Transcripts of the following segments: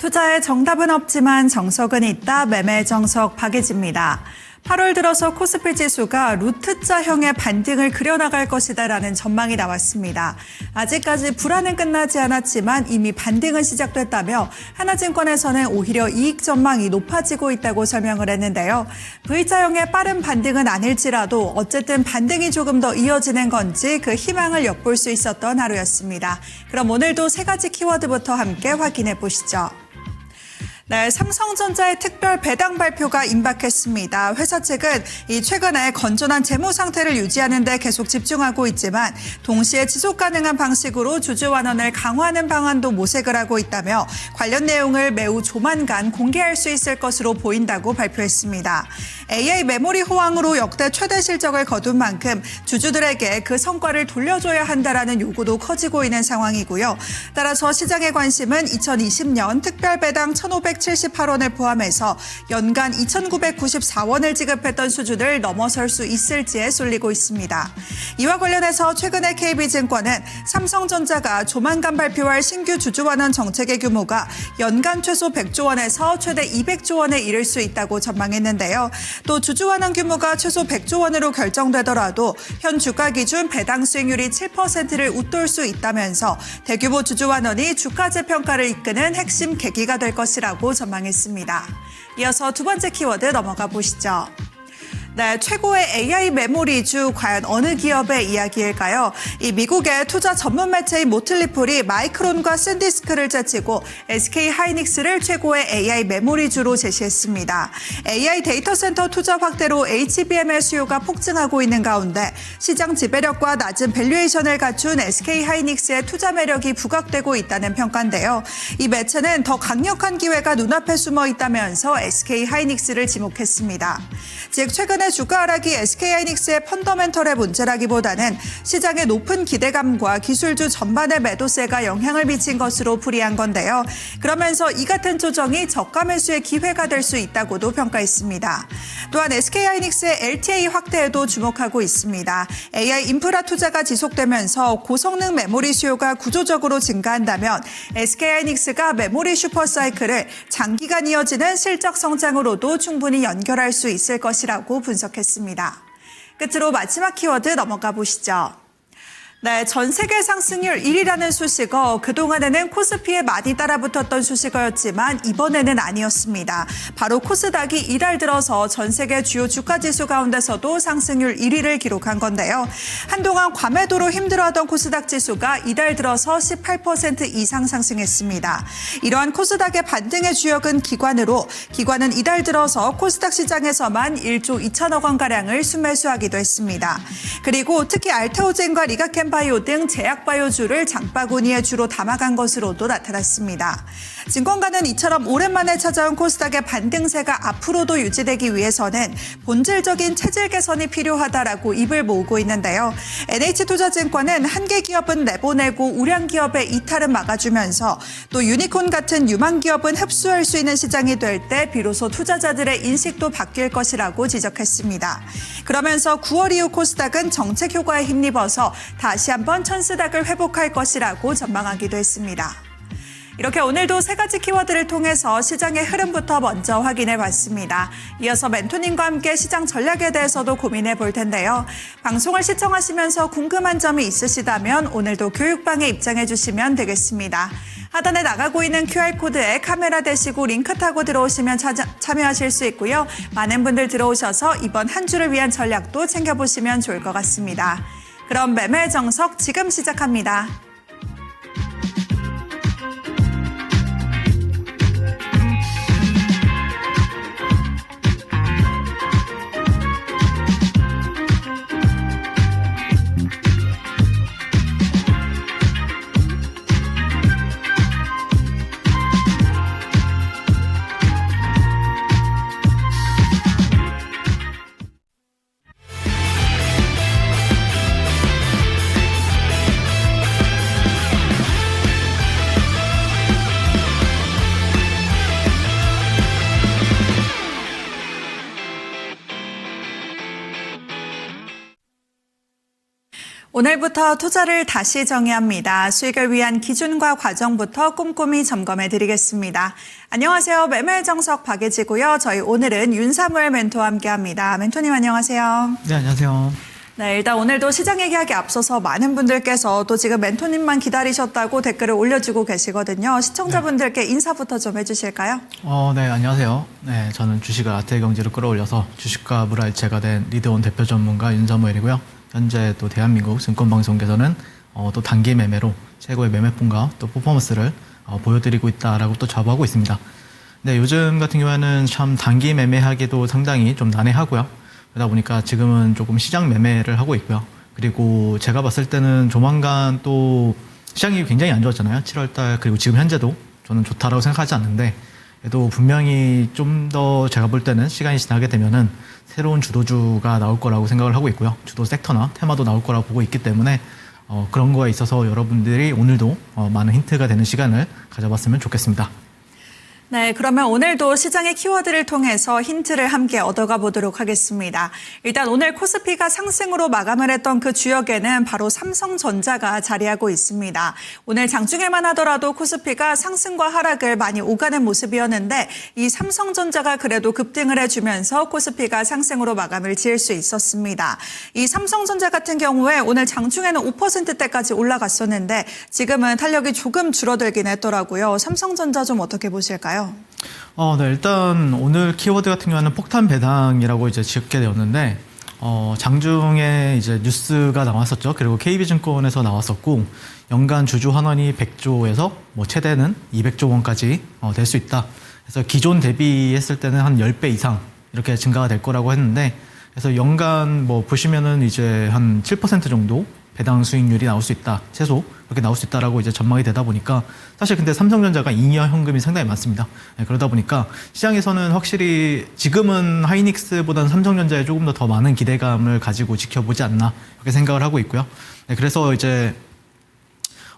투자에 정답은 없지만 정석은 있다. 매매 정석 박예지입니다. 8월 들어서 코스피 지수가 루트자형의 반등을 그려나갈 것이다라는 전망이 나왔습니다. 아직까지 불안은 끝나지 않았지만 이미 반등은 시작됐다며 하나증권에서는 오히려 이익 전망이 높아지고 있다고 설명을 했는데요. V자형의 빠른 반등은 아닐지라도 어쨌든 반등이 조금 더 이어지는 건지 그 희망을 엿볼 수 있었던 하루였습니다. 그럼 오늘도 세 가지 키워드부터 함께 확인해 보시죠. 네, 삼성전자의 특별 배당 발표가 임박했습니다. 회사 측은 최근에 건전한 재무 상태를 유지하는 데 계속 집중하고 있지만 동시에 지속 가능한 방식으로 주주 환원을 강화하는 방안도 모색을 하고 있다며 관련 내용을 매우 조만간 공개할 수 있을 것으로 보인다고 발표했습니다. AI 메모리 호황으로 역대 최대 실적을 거둔 만큼 주주들에게 그 성과를 돌려줘야 한다라는 요구도 커지고 있는 상황이고요. 따라서 시장의 관심은 2020년 특별 배당 1,578원을 포함해서 연간 2,994원을 지급했던 수준을 넘어설 수 있을지에 쏠리고 있습니다. 이와 관련해서 최근에 KB증권은 삼성전자가 조만간 발표할 신규 주주 환원 정책의 규모가 연간 최소 100조 원에서 최대 200조 원에 이를 수 있다고 전망했는데요. 또 주주 환원 규모가 최소 100조 원으로 결정되더라도 현 주가 기준 배당 수익률이 7%를 웃돌 수 있다면서 대규모 주주 환원이 주가 재평가를 이끄는 핵심 계기가 될 것이라고 전망했습니다. 이어서 두 번째 키워드 넘어가 보시죠. 네, 최고의 AI 메모리주 과연 어느 기업의 이야기일까요? 이 미국의 투자 전문 매체인 모틀리폴이 마이크론과 샌디스크를 제치고 SK 하이닉스를 최고의 AI 메모리주로 제시했습니다. AI 데이터 센터 투자 확대로 HBM의 수요가 폭증하고 있는 가운데 시장 지배력과 낮은 밸류에이션을 갖춘 SK 하이닉스의 투자 매력이 부각되고 있다는 평가인데요. 이 매체는 더 강력한 기회가 눈앞에 숨어 있다면서 SK 하이닉스를 지목했습니다. 즉 최근에 주가 하락이 SK하이닉스의 펀더멘털의 문제라기보다는 시장의 높은 기대감과 기술주 전반의 매도세가 영향을 미친 것으로 풀이한 건데요. 그러면서 이 같은 조정이 저가 매수의 기회가 될 수 있다고도 평가했습니다. 또한 SK하이닉스의 LTA 확대에도 주목하고 있습니다. AI 인프라 투자가 지속되면서 고성능 메모리 수요가 구조적으로 증가한다면 SK하이닉스가 메모리 슈퍼사이클을 장기간 이어지는 실적 성장으로도 충분히 연결할 수 있을 것이라고 분석했습니다. 끝으로 마지막 키워드 넘어가 보시죠. 네, 전 세계 상승률 1위라는 수식어, 그동안에는 코스피에 많이 따라붙었던 수식어였지만 이번에는 아니었습니다. 바로 코스닥이 이달 들어서 전 세계 주요 주가 지수 가운데서도 상승률 1위를 기록한 건데요. 한동안 과매도로 힘들어하던 코스닥 지수가 이달 들어서 18% 이상 상승했습니다. 이러한 코스닥의 반등의 주역은 기관은 이달 들어서 코스닥 시장에서만 1조 2천억 원가량을 순매수하기도 했습니다. 그리고 특히 알테오젠과 리가켄 바이오 등 제약바이오주를 장바구니에 주로 담아간 것으로도 나타났습니다. 증권가는 이처럼 오랜만에 찾아온 코스닥의 반등세가 앞으로도 유지되기 위해서는 본질적인 체질 개선이 필요하다라고 입을 모으고 있는데요. NH투자증권은 한계 기업은 내보내고 우량 기업의 이탈은 막아주면서 또 유니콘 같은 유망 기업은 흡수할 수 있는 시장이 될 때 비로소 투자자들의 인식도 바뀔 것이라고 지적했습니다. 그러면서 9월 이후 코스닥은 정책 효과에 힘입어서 다시 한번 천스닥을 회복할 것이라고 전망하기도 했습니다. 이렇게 오늘도 세 가지 키워드를 통해서 시장의 흐름부터 먼저 확인해 봤습니다. 이어서 멘토님과 함께 시장 전략에 대해서도 고민해 볼 텐데요. 방송을 시청하시면서 궁금한 점이 있으시다면 오늘도 교육방에 입장해 주시면 되겠습니다. 하단에 나가고 있는 QR코드에 카메라 대시고 링크 타고 들어오시면 참여하실 수 있고요. 많은 분들 들어오셔서 이번 한 주를 위한 전략도 챙겨보시면 좋을 것 같습니다. 그럼 매매 정석 지금 시작합니다. 오늘부터 투자를 다시 정의합니다. 수익을 위한 기준과 과정부터 꼼꼼히 점검해 드리겠습니다. 안녕하세요. 매매정석 박예지고요. 저희 오늘은 윤사무엘 멘토와 함께합니다. 멘토님 안녕하세요. 네, 안녕하세요. 네, 일단 오늘도 시장 얘기하기 앞서서 많은 분들께서 또 지금 멘토님만 기다리셨다고 댓글을 올려주고 계시거든요. 시청자분들께 인사부터 좀 해주실까요? 네, 안녕하세요. 네, 저는 주식을 아트의 경제로 끌어올려서 주식과 물화일체가 된 리드온 대표 전문가 윤사무엘이고요. 현재 또 대한민국 증권방송계에서는 또 단기 매매로 최고의 매매폭과 또 퍼포먼스를 보여드리고 있다라고 또 자부하고 있습니다. 네, 요즘 같은 경우에는 참 단기 매매하기도 상당히 좀 난해하고요. 그러다 보니까 지금은 조금 시장 매매를 하고 있고요. 그리고 제가 봤을 때는 조만간 또 시장이 굉장히 안 좋았잖아요. 7월달 그리고 지금 현재도 저는 좋다라고 생각하지 않는데 그래도 분명히 좀 더 제가 볼 때는 시간이 지나게 되면은 새로운 주도주가 나올 거라고 생각을 하고 있고요. 주도 섹터나 테마도 나올 거라고 보고 있기 때문에 그런 거에 있어서 여러분들이 오늘도 많은 힌트가 되는 시간을 가져봤으면 좋겠습니다. 네, 그러면 오늘도 시장의 키워드를 통해서 힌트를 함께 얻어가 보도록 하겠습니다. 일단 오늘 코스피가 상승으로 마감을 했던 그 주역에는 바로 삼성전자가 자리하고 있습니다. 오늘 장중에만 하더라도 코스피가 상승과 하락을 많이 오가는 모습이었는데 이 삼성전자가 그래도 급등을 해주면서 코스피가 상승으로 마감을 지을 수 있었습니다. 이 삼성전자 같은 경우에 오늘 장중에는 5%대까지 올라갔었는데 지금은 탄력이 조금 줄어들긴 했더라고요. 삼성전자 좀 어떻게 보실까요? 네, 일단 오늘 키워드 같은 경우는 폭탄 배당이라고 이제 짓게 되었는데, 장중에 이제 뉴스가 나왔었죠. 그리고 KB증권에서 나왔었고, 연간 주주 환원이 100조에서 뭐 최대는 200조 원까지 될 수 있다. 그래서 기존 대비했을 때는 한 10배 이상 이렇게 증가가 될 거라고 했는데, 그래서 연간 뭐 보시면은 이제 한 7% 정도 배당 수익률이 나올 수 있다. 최소 그렇게 나올 수 있다라고 이제 전망이 되다 보니까 사실 근데 삼성전자가 잉여 현금이 상당히 많습니다. 네, 그러다 보니까 시장에서는 확실히 지금은 하이닉스보다는 삼성전자에 조금 더 많은 기대감을 가지고 지켜보지 않나 그렇게 생각을 하고 있고요. 네, 그래서 이제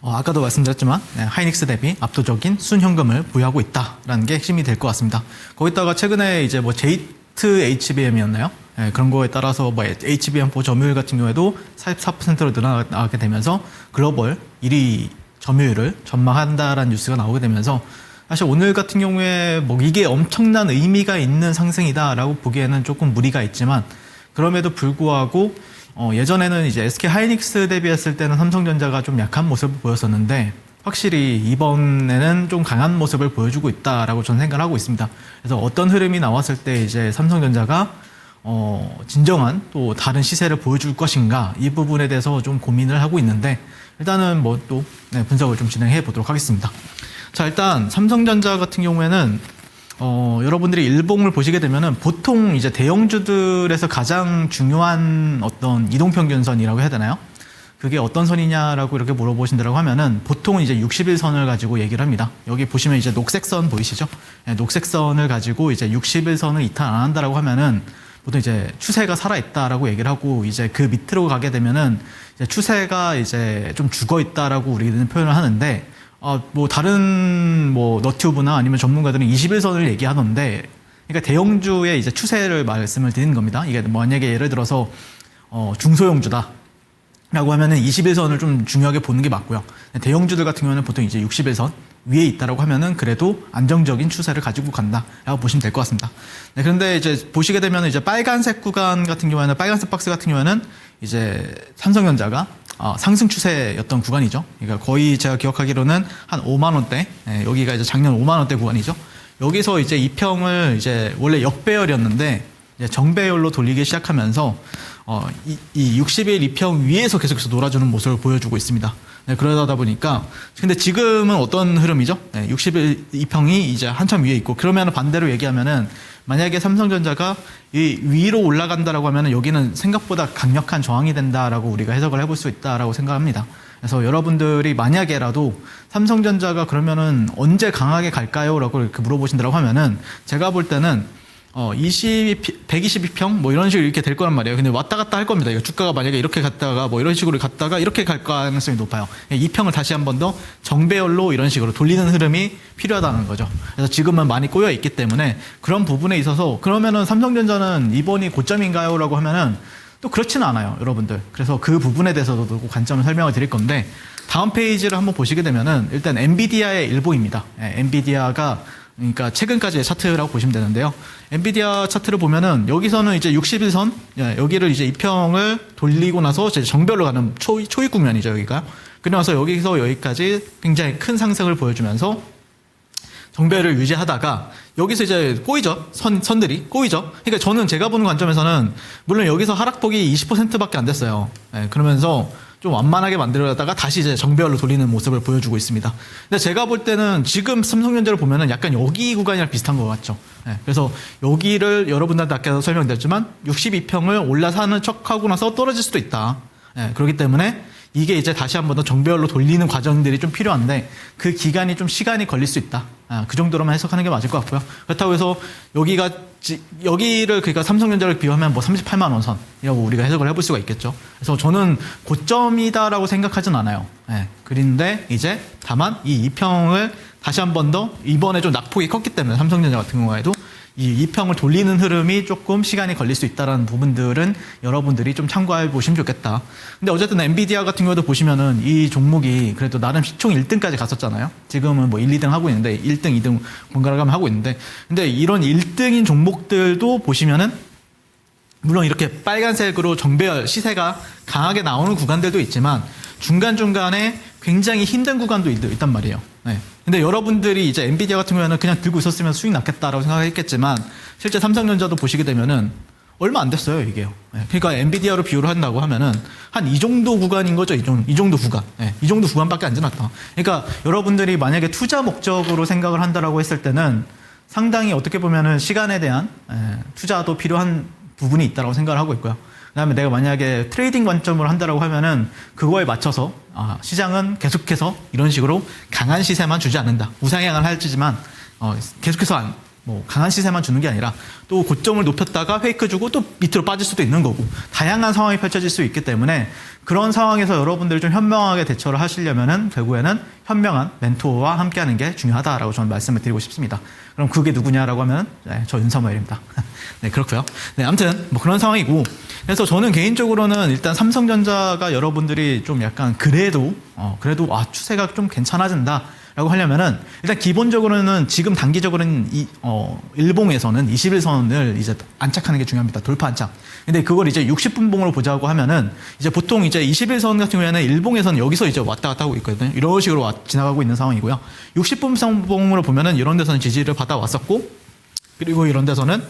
아까도 말씀드렸지만 하이닉스 대비 압도적인 순현금을 보유하고 있다라는 게 핵심이 될 것 같습니다. 거기다가 최근에 이제 뭐 HBM이었나요? 네, 그런 거에 따라서 뭐 HBM4 점유율 같은 경우에도 44%로 늘어나게 되면서 글로벌 1위 점유율을 전망한다라는 뉴스가 나오게 되면서 사실 오늘 같은 경우에 뭐 이게 엄청난 의미가 있는 상승이다라고 보기에는 조금 무리가 있지만 그럼에도 불구하고 예전에는 이제 SK 하이닉스 대비했을 때는 삼성전자가 좀 약한 모습을 보였었는데 확실히 이번에는 좀 강한 모습을 보여주고 있다라고 저는 생각을 하고 있습니다. 그래서 어떤 흐름이 나왔을 때 이제 삼성전자가 진정한 또 다른 시세를 보여줄 것인가 이 부분에 대해서 좀 고민을 하고 있는데 일단은 뭐 또 분석을 좀 진행해 보도록 하겠습니다. 자, 일단 삼성전자 같은 경우에는 여러분들이 일봉을 보시게 되면은 보통 이제 대형주들에서 가장 중요한 어떤 이동평균선이라고 해야 되나요? 그게 어떤 선이냐라고 이렇게 물어보신다고 하면은 보통 이제 60일선을 가지고 얘기를 합니다. 여기 보시면 이제 녹색선 보이시죠? 네, 녹색선을 가지고 이제 60일선을 이탈 안 한다라고 하면은 보통 이제 추세가 살아있다라고 얘기를 하고 이제 그 밑으로 가게 되면은 이제 추세가 이제 좀 죽어 있다라고 우리는 표현을 하는데 뭐 다른 뭐 너튜브나 아니면 전문가들은 21선을 얘기하던데 그러니까 대형주의 이제 추세를 말씀을 드리는 겁니다. 이게 뭐 만약에 예를 들어서 중소형주다. 라고 하면은 21선을 좀 중요하게 보는 게 맞고요. 대형주들 같은 경우는 보통 이제 61선 위에 있다라고 하면은 그래도 안정적인 추세를 가지고 간다라고 보시면 될 것 같습니다. 네, 그런데 이제 보시게 되면 이제 빨간색 구간 같은 경우에는 빨간색 박스 같은 경우에는 이제 삼성전자가 상승 추세였던 구간이죠. 그러니까 거의 제가 기억하기로는 한 5만 원대, 여기가 이제 작년 5만 원대 구간이죠. 여기서 이제 이평을 이제 원래 역배열이었는데 이제 정배열로 돌리기 시작하면서 이 60일 이평 위에서 계속해서 놀아주는 모습을 보여주고 있습니다. 네, 그러다 보니까 근데 지금은 어떤 흐름이죠? 60일 이평이 이제 한참 위에 있고 그러면 반대로 얘기하면은 만약에 삼성전자가 이 위로 올라간다라고 하면은 여기는 생각보다 강력한 저항이 된다라고 우리가 해석을 해볼 수 있다라고 생각합니다. 그래서 여러분들이 만약에라도 삼성전자가 그러면은 언제 강하게 갈까요? 라고 이렇게 물어보신다고 하면은 제가 볼 때는 122평 뭐 이런 식으로 이렇게 될 거란 말이에요. 근데 왔다 갔다 할 겁니다. 이거 주가가 만약에 이렇게 갔다가 뭐 이런 식으로 갔다가 이렇게 갈 가능성이 높아요. 이 평을 다시 한 번 더 정배열로 이런 식으로 돌리는 흐름이 필요하다는 거죠. 그래서 지금은 많이 꼬여 있기 때문에 그런 부분에 있어서 그러면은 삼성전자는 이번이 고점인가요? 라고 하면은 또 그렇지는 않아요, 여러분들. 그래서 그 부분에 대해서도 관점을 설명을 드릴 건데, 다음 페이지를 한번 보시게 되면은 일단 엔비디아의 일봉입니다. 엔비디아가 그러니까 최근까지의 차트라고 보시면 되는데요. 엔비디아 차트를 보면은 여기서는 이제 60일선, 여기를 이제 이평을 돌리고 나서 이제 정별로 가는 초입 국면이죠, 여기가. 그리고 나서 여기서 여기까지 굉장히 큰 상승을 보여주면서 정배를 유지하다가 여기서 이제 꼬이죠. 선들이 꼬이죠. 그러니까 저는 제가 보는 관점에서는 물론 여기서 하락폭이 20%밖에 안 됐어요. 그러면서 좀 완만하게 만들어다가 다시 이제 정배열로 돌리는 모습을 보여주고 있습니다. 근데 제가 볼 때는 지금 삼성전자를 보면은 약간 여기 구간이랑 비슷한 것 같죠. 그래서 여기를 여러분들한테 아까 설명드렸지만 62평을 올라사는 척하고 나서 떨어질 수도 있다. 그렇기 때문에 이게 이제 다시 한 번 더 정배열로 돌리는 과정들이 좀 필요한데 그 기간이 좀 시간이 걸릴 수 있다. 그 정도로만 해석하는 게 맞을 것 같고요. 그렇다고 해서 여기를 그러니까 삼성전자를 비하면 뭐 38만 원 선이라고 우리가 해석을 해볼 수가 있겠죠. 그래서 저는 고점이다라고 생각하진 않아요. 그런데 이제 다만 이 이평을 다시 한 번 더 이번에 좀 낙폭이 컸기 때문에 삼성전자 같은 경우에도 이 이평을 돌리는 흐름이 조금 시간이 걸릴 수 있다는 부분들은 여러분들이 좀 참고해 보시면 좋겠다. 근데 어쨌든 엔비디아 같은 경우도 보시면은 이 종목이 그래도 나름 시총 1등까지 갔었잖아요. 지금은 뭐 1, 2등 하고 있는데 1등, 2등 번갈아 가면 하고 있는데 근데 이런 1등인 종목들도 보시면은 물론 이렇게 빨간색으로 정배열 시세가 강하게 나오는 구간들도 있지만 중간중간에 굉장히 힘든 구간도 있단 말이에요. 근데 여러분들이 이제 엔비디아 같은 경우에는 그냥 들고 있었으면 수익 났겠다라고 생각했겠지만 실제 삼성전자도 보시게 되면은 얼마 안 됐어요, 이게요. 그러니까 엔비디아로 비교를 한다고 하면은 한 이 정도 구간인 거죠, 이 정도 구간. 이 정도 구간밖에 안 지났다. 그러니까 여러분들이 만약에 투자 목적으로 생각을 한다라고 했을 때는 상당히 어떻게 보면은 시간에 대한 투자도 필요한 부분이 있다라고 생각을 하고 있고요. 그다음에 내가 만약에 트레이딩 관점으로 한다라고 하면은 그거에 맞춰서 시장은 계속해서 이런 식으로 강한 시세만 주지 않는다. 우상향을 할지지만 계속해서 강한 시세만 주는 게 아니라 또 고점을 높였다가 페이크 주고 또 밑으로 빠질 수도 있는 거고 다양한 상황이 펼쳐질 수 있기 때문에 그런 상황에서 여러분들이 좀 현명하게 대처를 하시려면은 결국에는 현명한 멘토와 함께하는 게 중요하다라고 저는 말씀을 드리고 싶습니다. 그럼 그게 누구냐라고 하면 저 윤사모엘입니다. 네, 그렇고요. 네, 아무튼 뭐 그런 상황이고 그래서 저는 개인적으로는 일단 삼성전자가 여러분들이 좀 약간 그래도 추세가 좀 괜찮아진다. 라고 하려면은 일단 기본적으로는 지금 단기적으로는 일봉에서는 21선을 이제 안착하는 게 중요합니다. 돌파 안착. 근데 그걸 이제 60분봉으로 보자고 하면은 이제 보통 이제 21선 같은 경우에는 일봉에서는 여기서 이제 왔다 갔다 하고 있거든요. 이런 식으로 지나가고 있는 상황이고요. 60분봉으로 보면은 이런 데서는 지지를 받아왔었고 그리고 이런 데서는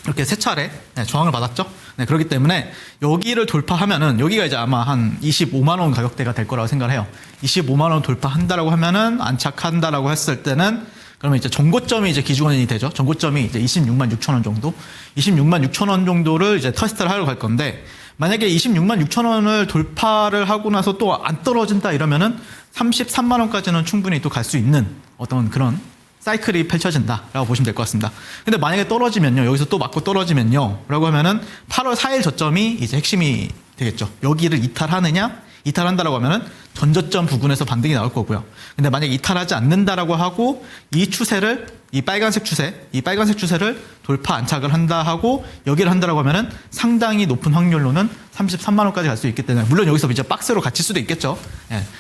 이렇게 세 차례 저항을 받았죠. 그렇기 때문에 여기를 돌파하면은 여기가 이제 아마 한 25만 원 가격대가 될 거라고 생각을 해요. 25만 원 돌파한다라고 하면은 안착한다라고 했을 때는 그러면 이제 전고점이 이제 기준이 되죠. 전고점이 이제 26만 6천 원 정도. 26만 6천 원 정도를 이제 테스트를 하러 갈 건데 만약에 26만 6천 원을 돌파를 하고 나서 또 안 떨어진다 이러면은 33만 원까지는 충분히 또 갈 수 있는 어떤 그런 사이클이 펼쳐진다라고 보시면 될 것 같습니다. 근데 만약에 떨어지면요, 여기서 또 맞고 떨어지면요, 라고 하면은 8월 4일 저점이 이제 핵심이 되겠죠. 여기를 이탈하느냐, 이탈한다라고 하면은 전저점 부근에서 반등이 나올 거고요. 근데 만약에 이탈하지 않는다라고 하고 이 추세를 이 빨간색 추세를 돌파 안착을 한다 하고 여기를 한다라고 하면은 상당히 높은 확률로는 33만 원까지 갈 수 있기 때문에 물론 여기서 이제 박스로 갇힐 수도 있겠죠.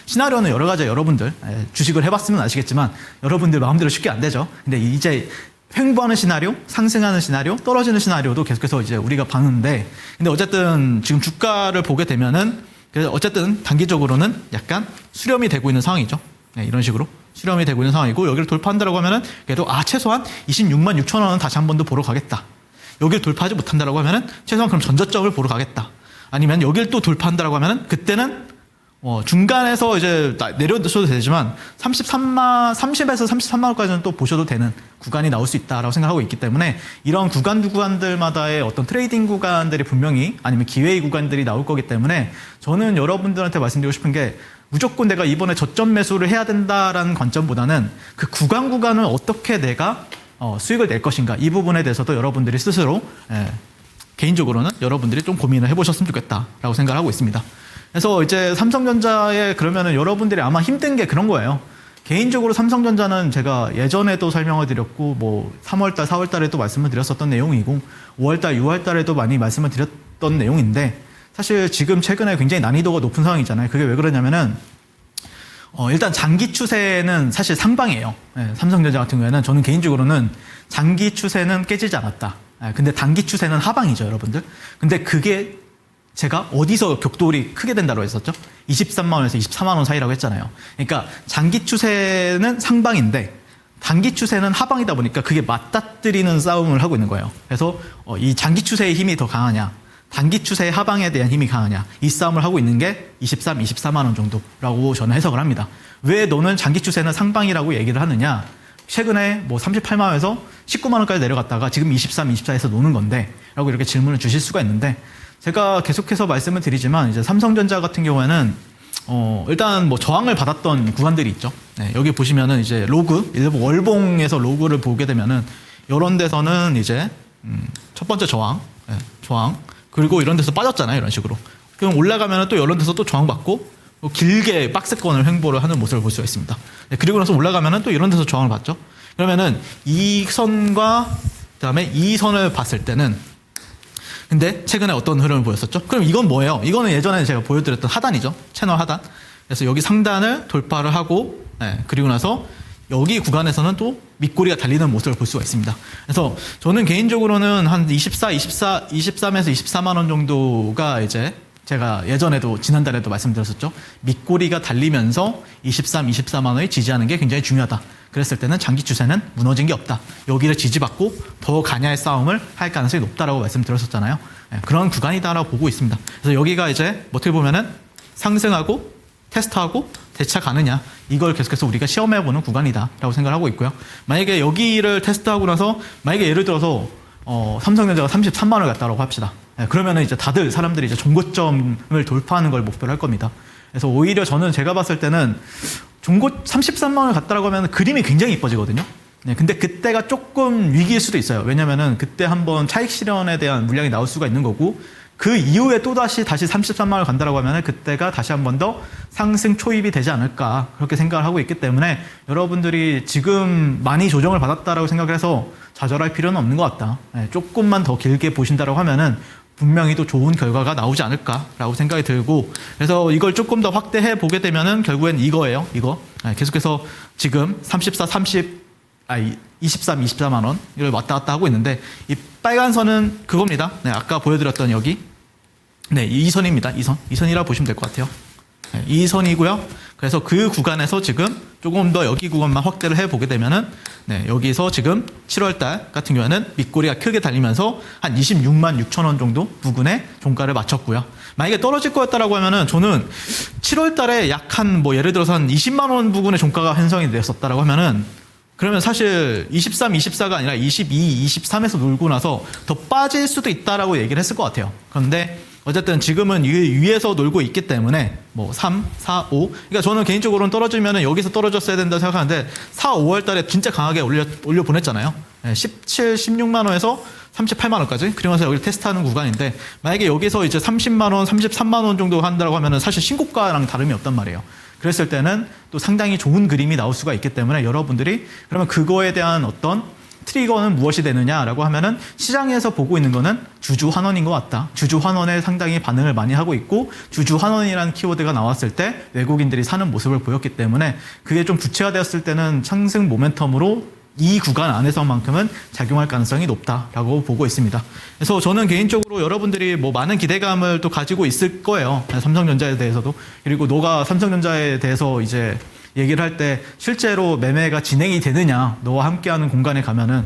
시나리오는 여러 가지 여러분들 주식을 해봤으면 아시겠지만 여러분들 마음대로 쉽게 안 되죠. 근데 이제 횡보하는 시나리오, 상승하는 시나리오, 떨어지는 시나리오도 계속해서 이제 우리가 봤는데 근데 어쨌든 지금 주가를 보게 되면은 그래서 어쨌든 단기적으로는 약간 수렴이 되고 있는 상황이죠. 이런 식으로 수렴이 되고 있는 상황이고 여기를 돌파한다라고 하면은 그래도 최소한 26만 6천 원은 다시 한 번 더 보러 가겠다. 여기를 돌파하지 못한다라고 하면은 최소한 그럼 전저점을 보러 가겠다. 아니면 여기를 또 돌파한다라고 하면은 그때는 중간에서 이제 내려서도 되지만 30에서 33만 원까지는 또 보셔도 되는 구간이 나올 수 있다라고 생각하고 있기 때문에 이런 구간들마다의 어떤 트레이딩 구간들이 분명히 아니면 기회의 구간들이 나올 거기 때문에 저는 여러분들한테 말씀드리고 싶은 게 무조건 내가 이번에 저점 매수를 해야 된다라는 관점보다는 그 구간을 어떻게 내가 수익을 낼 것인가 이 부분에 대해서도 여러분들이 스스로 개인적으로는 여러분들이 좀 고민을 해보셨으면 좋겠다라고 생각을 하고 있습니다. 그래서 이제 삼성전자에 그러면은 여러분들이 아마 힘든 게 그런 거예요. 개인적으로 삼성전자는 제가 예전에도 설명을 드렸고 뭐 3월달, 4월달에도 말씀을 드렸었던 내용이고 5월달, 6월달에도 많이 말씀을 있었던 내용인데 사실 지금 최근에 굉장히 난이도가 높은 상황이잖아요. 그게 왜 그러냐면은 일단 장기 추세는 사실 상방이에요. 삼성전자 같은 경우에는 저는 개인적으로는 장기 추세는 깨지지 않았다. 근데 단기 추세는 하방이죠, 여러분들. 근데 그게 제가 어디서 격돌이 크게 된다고 했었죠? 23만 원에서 24만 원 사이라고 했잖아요. 그러니까 장기 추세는 상방인데 단기 추세는 하방이다 보니까 그게 맞닥뜨리는 싸움을 하고 있는 거예요. 그래서 이 장기 추세의 힘이 더 강하냐, 단기 추세의 하방에 대한 힘이 강하냐, 이 싸움을 하고 있는 게 23, 24만 원 정도라고 저는 해석을 합니다. 왜 너는 장기 추세는 상방이라고 얘기를 하느냐? 최근에 뭐 38만 원에서 19만 원까지 내려갔다가 지금 23, 24에서 노는 건데 라고 이렇게 질문을 주실 수가 있는데 제가 계속해서 말씀을 드리지만 이제 삼성전자 같은 경우에는 일단 뭐 저항을 받았던 구간들이 있죠. 네, 여기 보시면은 이제 로그, 일부 월봉에서 로그를 보게 되면은 이런 데서는 이제 첫 번째 저항, 저항, 그리고 이런 데서 빠졌잖아요, 이런 식으로. 그럼 올라가면은 또 이런 데서 또 저항받고 길게 박스권을 횡보를 하는 모습을 볼 수가 있습니다. 네, 그리고 나서 올라가면은 또 이런 데서 저항을 받죠. 그러면은 이 선과 그다음에 이 선을 봤을 때는 근데 최근에 어떤 흐름을 보였었죠? 그럼 이건 뭐예요? 이거는 예전에 제가 보여드렸던 하단이죠. 채널 하단. 그래서 여기 상단을 돌파를 하고 그리고 나서 여기 구간에서는 또 밑꼬리가 달리는 모습을 볼 수가 있습니다. 그래서 저는 개인적으로는 한 23에서 24만 원 정도가 이제 제가 예전에도 지난달에도 말씀드렸었죠. 밑꼬리가 달리면서 23, 24만 원이 지지하는 게 굉장히 중요하다. 그랬을 때는 장기 추세는 무너진 게 없다. 여기를 지지받고 더 가냐의 싸움을 할 가능성이 높다라고 말씀드렸었잖아요. 그런 구간이다라고 보고 있습니다. 그래서 여기가 이제 어떻게 보면은 상승하고 테스트하고 대차 가느냐 이걸 계속해서 우리가 시험해보는 구간이다라고 생각을 하고 있고요. 만약에 여기를 테스트하고 나서 만약에 예를 들어서 삼성전자가 33만 원을 갔다라고 합시다. 그러면은 이제 다들 사람들이 이제 종고점을 돌파하는 걸 목표로 할 겁니다. 그래서 오히려 저는 제가 봤을 때는 종고 33만 원을 갔다라고 하면 그림이 굉장히 이뻐지거든요. 근데 그때가 조금 위기일 수도 있어요. 왜냐면은 그때 한번 차익 실현에 대한 물량이 나올 수가 있는 거고 그 이후에 또 다시 33만 원을 간다라고 하면은 그때가 다시 한 번 더 상승 초입이 되지 않을까 그렇게 생각을 하고 있기 때문에 여러분들이 지금 많이 조정을 받았다라고 생각을 해서 좌절할 필요는 없는 것 같다. 조금만 더 길게 보신다라고 하면은 분명히 또 좋은 결과가 나오지 않을까라고 생각이 들고 그래서 이걸 조금 더 확대해 보게 되면은 결국엔 이거예요. 이거 계속해서 지금 23, 24만 원 이걸 왔다 갔다 하고 있는데 이 빨간 선은 그겁니다. 아까 보여드렸던 여기 이 선입니다. 이 선이라 보시면 될 것 같아요. 이 선이고요. 그래서 그 구간에서 지금 조금 더 여기 구간만 확대를 해보게 되면은 여기서 지금 7월달 같은 경우에는 밑꼬리가 크게 달리면서 한 26만 6천 원 정도 부근에 종가를 맞췄고요. 만약에 떨어질 거였다라고 하면은 저는 7월달에 약 한 뭐 예를 들어서 한 20만 원 부근의 종가가 형성이 됐었다라고 하면은 그러면 사실 23, 24가 아니라 22, 23에서 놀고 나서 더 빠질 수도 있다라고 얘기를 했을 것 같아요. 그런데 어쨌든 지금은 위에서 놀고 있기 때문에 뭐 3, 4, 5 그러니까 저는 개인적으로는 떨어지면은 여기서 떨어졌어야 된다고 생각하는데 4, 5월 달에 진짜 강하게 올려 보냈잖아요. 17, 16만 원에서 38만 원까지 그리고 나서 여기 테스트하는 구간인데 만약에 여기서 이제 30만 원, 33만 원 정도 한다고 하면은 사실 신고가랑 다름이 없단 말이에요. 그랬을 때는 또 상당히 좋은 그림이 나올 수가 있기 때문에 여러분들이 그러면 그거에 대한 어떤 트리거는 무엇이 되느냐라고 하면은 시장에서 보고 있는 거는 주주 환원인 것 같다. 주주 환원에 상당히 반응을 많이 하고 있고 주주 환원이라는 키워드가 나왔을 때 외국인들이 사는 모습을 보였기 때문에 그게 좀 구체화되었을 때는 상승 모멘텀으로 이 구간 안에서만큼은 작용할 가능성이 높다라고 보고 있습니다. 그래서 저는 개인적으로 여러분들이 뭐 많은 기대감을 또 가지고 있을 거예요. 삼성전자에 대해서도. 그리고 너가 삼성전자에 대해서 이제 얘기를 할 때 실제로 매매가 진행이 되느냐, 너와 함께하는 공간에 가면은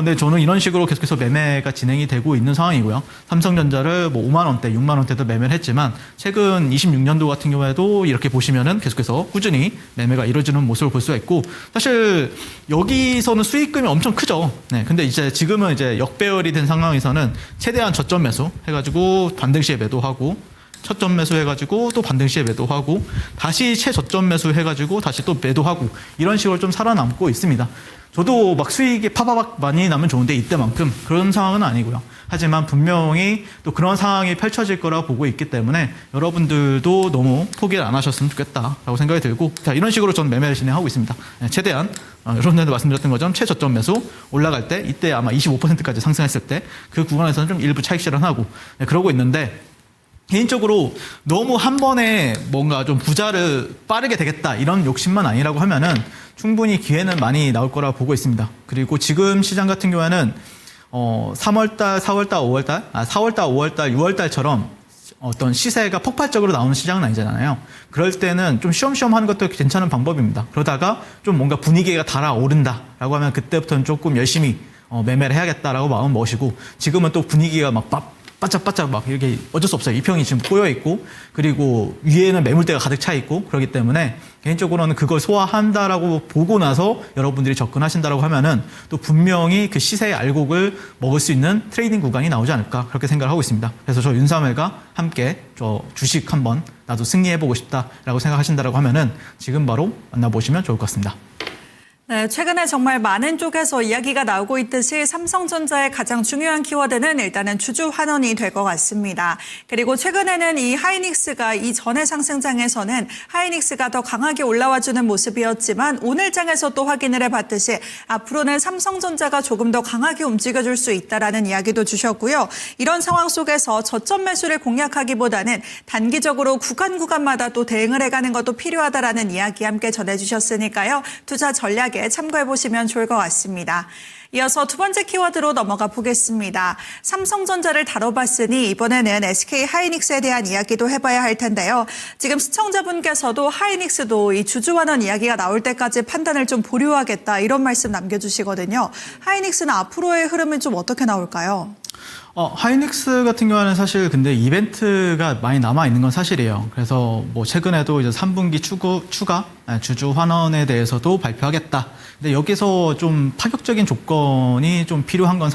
네, 저는 이런 식으로 계속해서 매매가 진행이 되고 있는 상황이고요. 삼성전자를 뭐 5만 원대, 6만 원대도 매매를 했지만 최근 26년도 같은 경우에도 이렇게 보시면은 계속해서 꾸준히 매매가 이루어지는 모습을 볼 수가 있고 사실 여기서는 수익금이 엄청 크죠. 네, 근데 이제 지금은 이제 역배열이 된 상황에서는 최대한 저점 매수 해가지고 반등시에 매도하고 첫점 매수 해가지고 또 반등 시에 매도하고 다시 최저점 매수 해가지고 다시 또 매도하고 이런 식으로 좀 살아남고 있습니다. 저도 막 수익이 파바박 많이 나면 좋은데 이때만큼 그런 상황은 아니고요. 하지만 분명히 또 그런 상황이 펼쳐질 거라고 보고 있기 때문에 여러분들도 너무 포기를 안 하셨으면 좋겠다라고 생각이 들고, 자, 이런 식으로 전 매매를 진행하고 있습니다. 최대한 여러분들한테 말씀드렸던 것처럼 최저점 매수 올라갈 때 이때 아마 25%까지 상승했을 때 그 구간에서는 좀 일부 차익 실현하고 그러고 있는데, 개인적으로 너무 한 번에 뭔가 좀 부자를 빠르게 되겠다 이런 욕심만 아니라고 하면은 충분히 기회는 많이 나올 거라고 보고 있습니다. 그리고 지금 시장 같은 경우에는 3월달, 4월달, 5월달, 4월달, 5월달, 6월달처럼 어떤 시세가 폭발적으로 나오는 시장은 아니잖아요. 그럴 때는 좀 쉬엄쉬엄 하는 것도 괜찮은 방법입니다. 그러다가 좀 뭔가 분위기가 달아오른다라고 하면 그때부터는 조금 열심히 매매를 해야겠다라고 마음 먹으시고, 지금은 또 분위기가 막 바짝바짝 막 이렇게 어쩔 수 없어요. 이평이 지금 꼬여 있고, 그리고 위에는 매물대가 가득 차 있고, 그렇기 때문에 개인적으로는 그걸 소화한다라고 보고 나서 여러분들이 접근하신다라고 하면은 또 분명히 그 시세의 알곡을 먹을 수 있는 트레이딩 구간이 나오지 않을까, 그렇게 생각을 하고 있습니다. 그래서 저 윤삼일과 함께 저 주식 한번 나도 승리해보고 싶다라고 생각하신다라고 하면은 지금 바로 만나보시면 좋을 것 같습니다. 네, 최근에 정말 많은 쪽에서 이야기가 나오고 있듯이 삼성전자의 가장 중요한 키워드는 일단은 주주 환원이 될 것 같습니다. 그리고 최근에는 이 하이닉스가 이전의 상승장에서는 하이닉스가 더 강하게 올라와주는 모습이었지만 오늘 장에서 또 확인을 해봤듯이 앞으로는 삼성전자가 조금 더 강하게 움직여줄 수 있다라는 이야기도 주셨고요. 이런 상황 속에서 저점 매수를 공략하기보다는 단기적으로 구간마다 또 대응을 해가는 것도 필요하다라는 이야기 함께 전해주셨으니까요. 투자 전략 참고해보시면 좋을 것 같습니다. 이어서 두 번째 키워드로 넘어가 보겠습니다. 삼성전자를 다뤄봤으니 이번에는 SK 하이닉스에 대한 이야기도 해봐야 할 텐데요. 지금 시청자분께서도 하이닉스도 이 주주환원 이야기가 나올 때까지 판단을 좀 보류하겠다 이런 말씀 남겨주시거든요. 하이닉스는 앞으로의 흐름은 좀 어떻게 나올까요? 하이닉스 같은 경우는 사실 근데 이벤트가 많이 남아 있는 건 사실이에요. 그래서 뭐 최근에도 이제 3분기 추가 주주 환원에 대해서도 발표하겠다. 근데 여기서 좀 파격적인 조건이 좀 필요한 건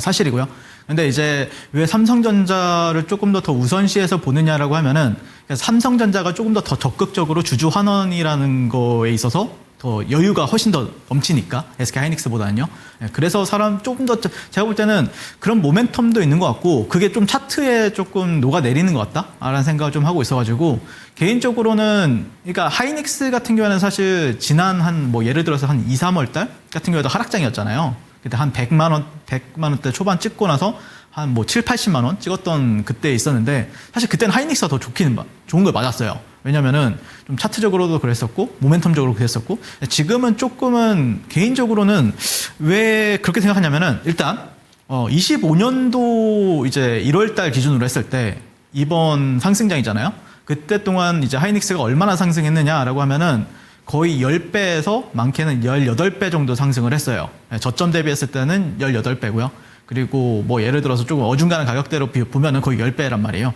사실이고요. 근데 이제 왜 삼성전자를 조금 더 우선시해서 보느냐라고 하면은 삼성전자가 조금 더 적극적으로 주주 환원이라는 거에 있어서 더 여유가 훨씬 더 넘치니까 SK 하이닉스보다는요. 그래서 조금 더 제가 볼 때는 그런 모멘텀도 있는 것 같고 그게 좀 차트에 조금 녹아내리는 것 같다라는 생각을 좀 하고 있어가지고 개인적으로는 그러니까 하이닉스 같은 경우에는 사실 지난 예를 들어서 한 2, 3월 달 같은 경우에도 하락장이었잖아요. 그때 한 100만 원대 초반 찍고 나서 한 7, 80만 원 찍었던 그때 있었는데 사실 그때는 하이닉스가 더 좋은 걸 맞았어요. 왜냐면은 좀 차트적으로도 그랬었고 모멘텀적으로 그랬었고 지금은 조금은 개인적으로는 왜 그렇게 생각하냐면은 일단 25년도 이제 1월 달 기준으로 했을 때 이번 상승장이잖아요. 그때 동안 이제 하이닉스가 얼마나 상승했느냐라고 하면은 거의 10배에서 많게는 18배 정도 상승을 했어요. 저점 대비했을 때는 18배고요. 그리고 예를 들어서 조금 어중간한 가격대로 보면은 거의 10배란 말이에요.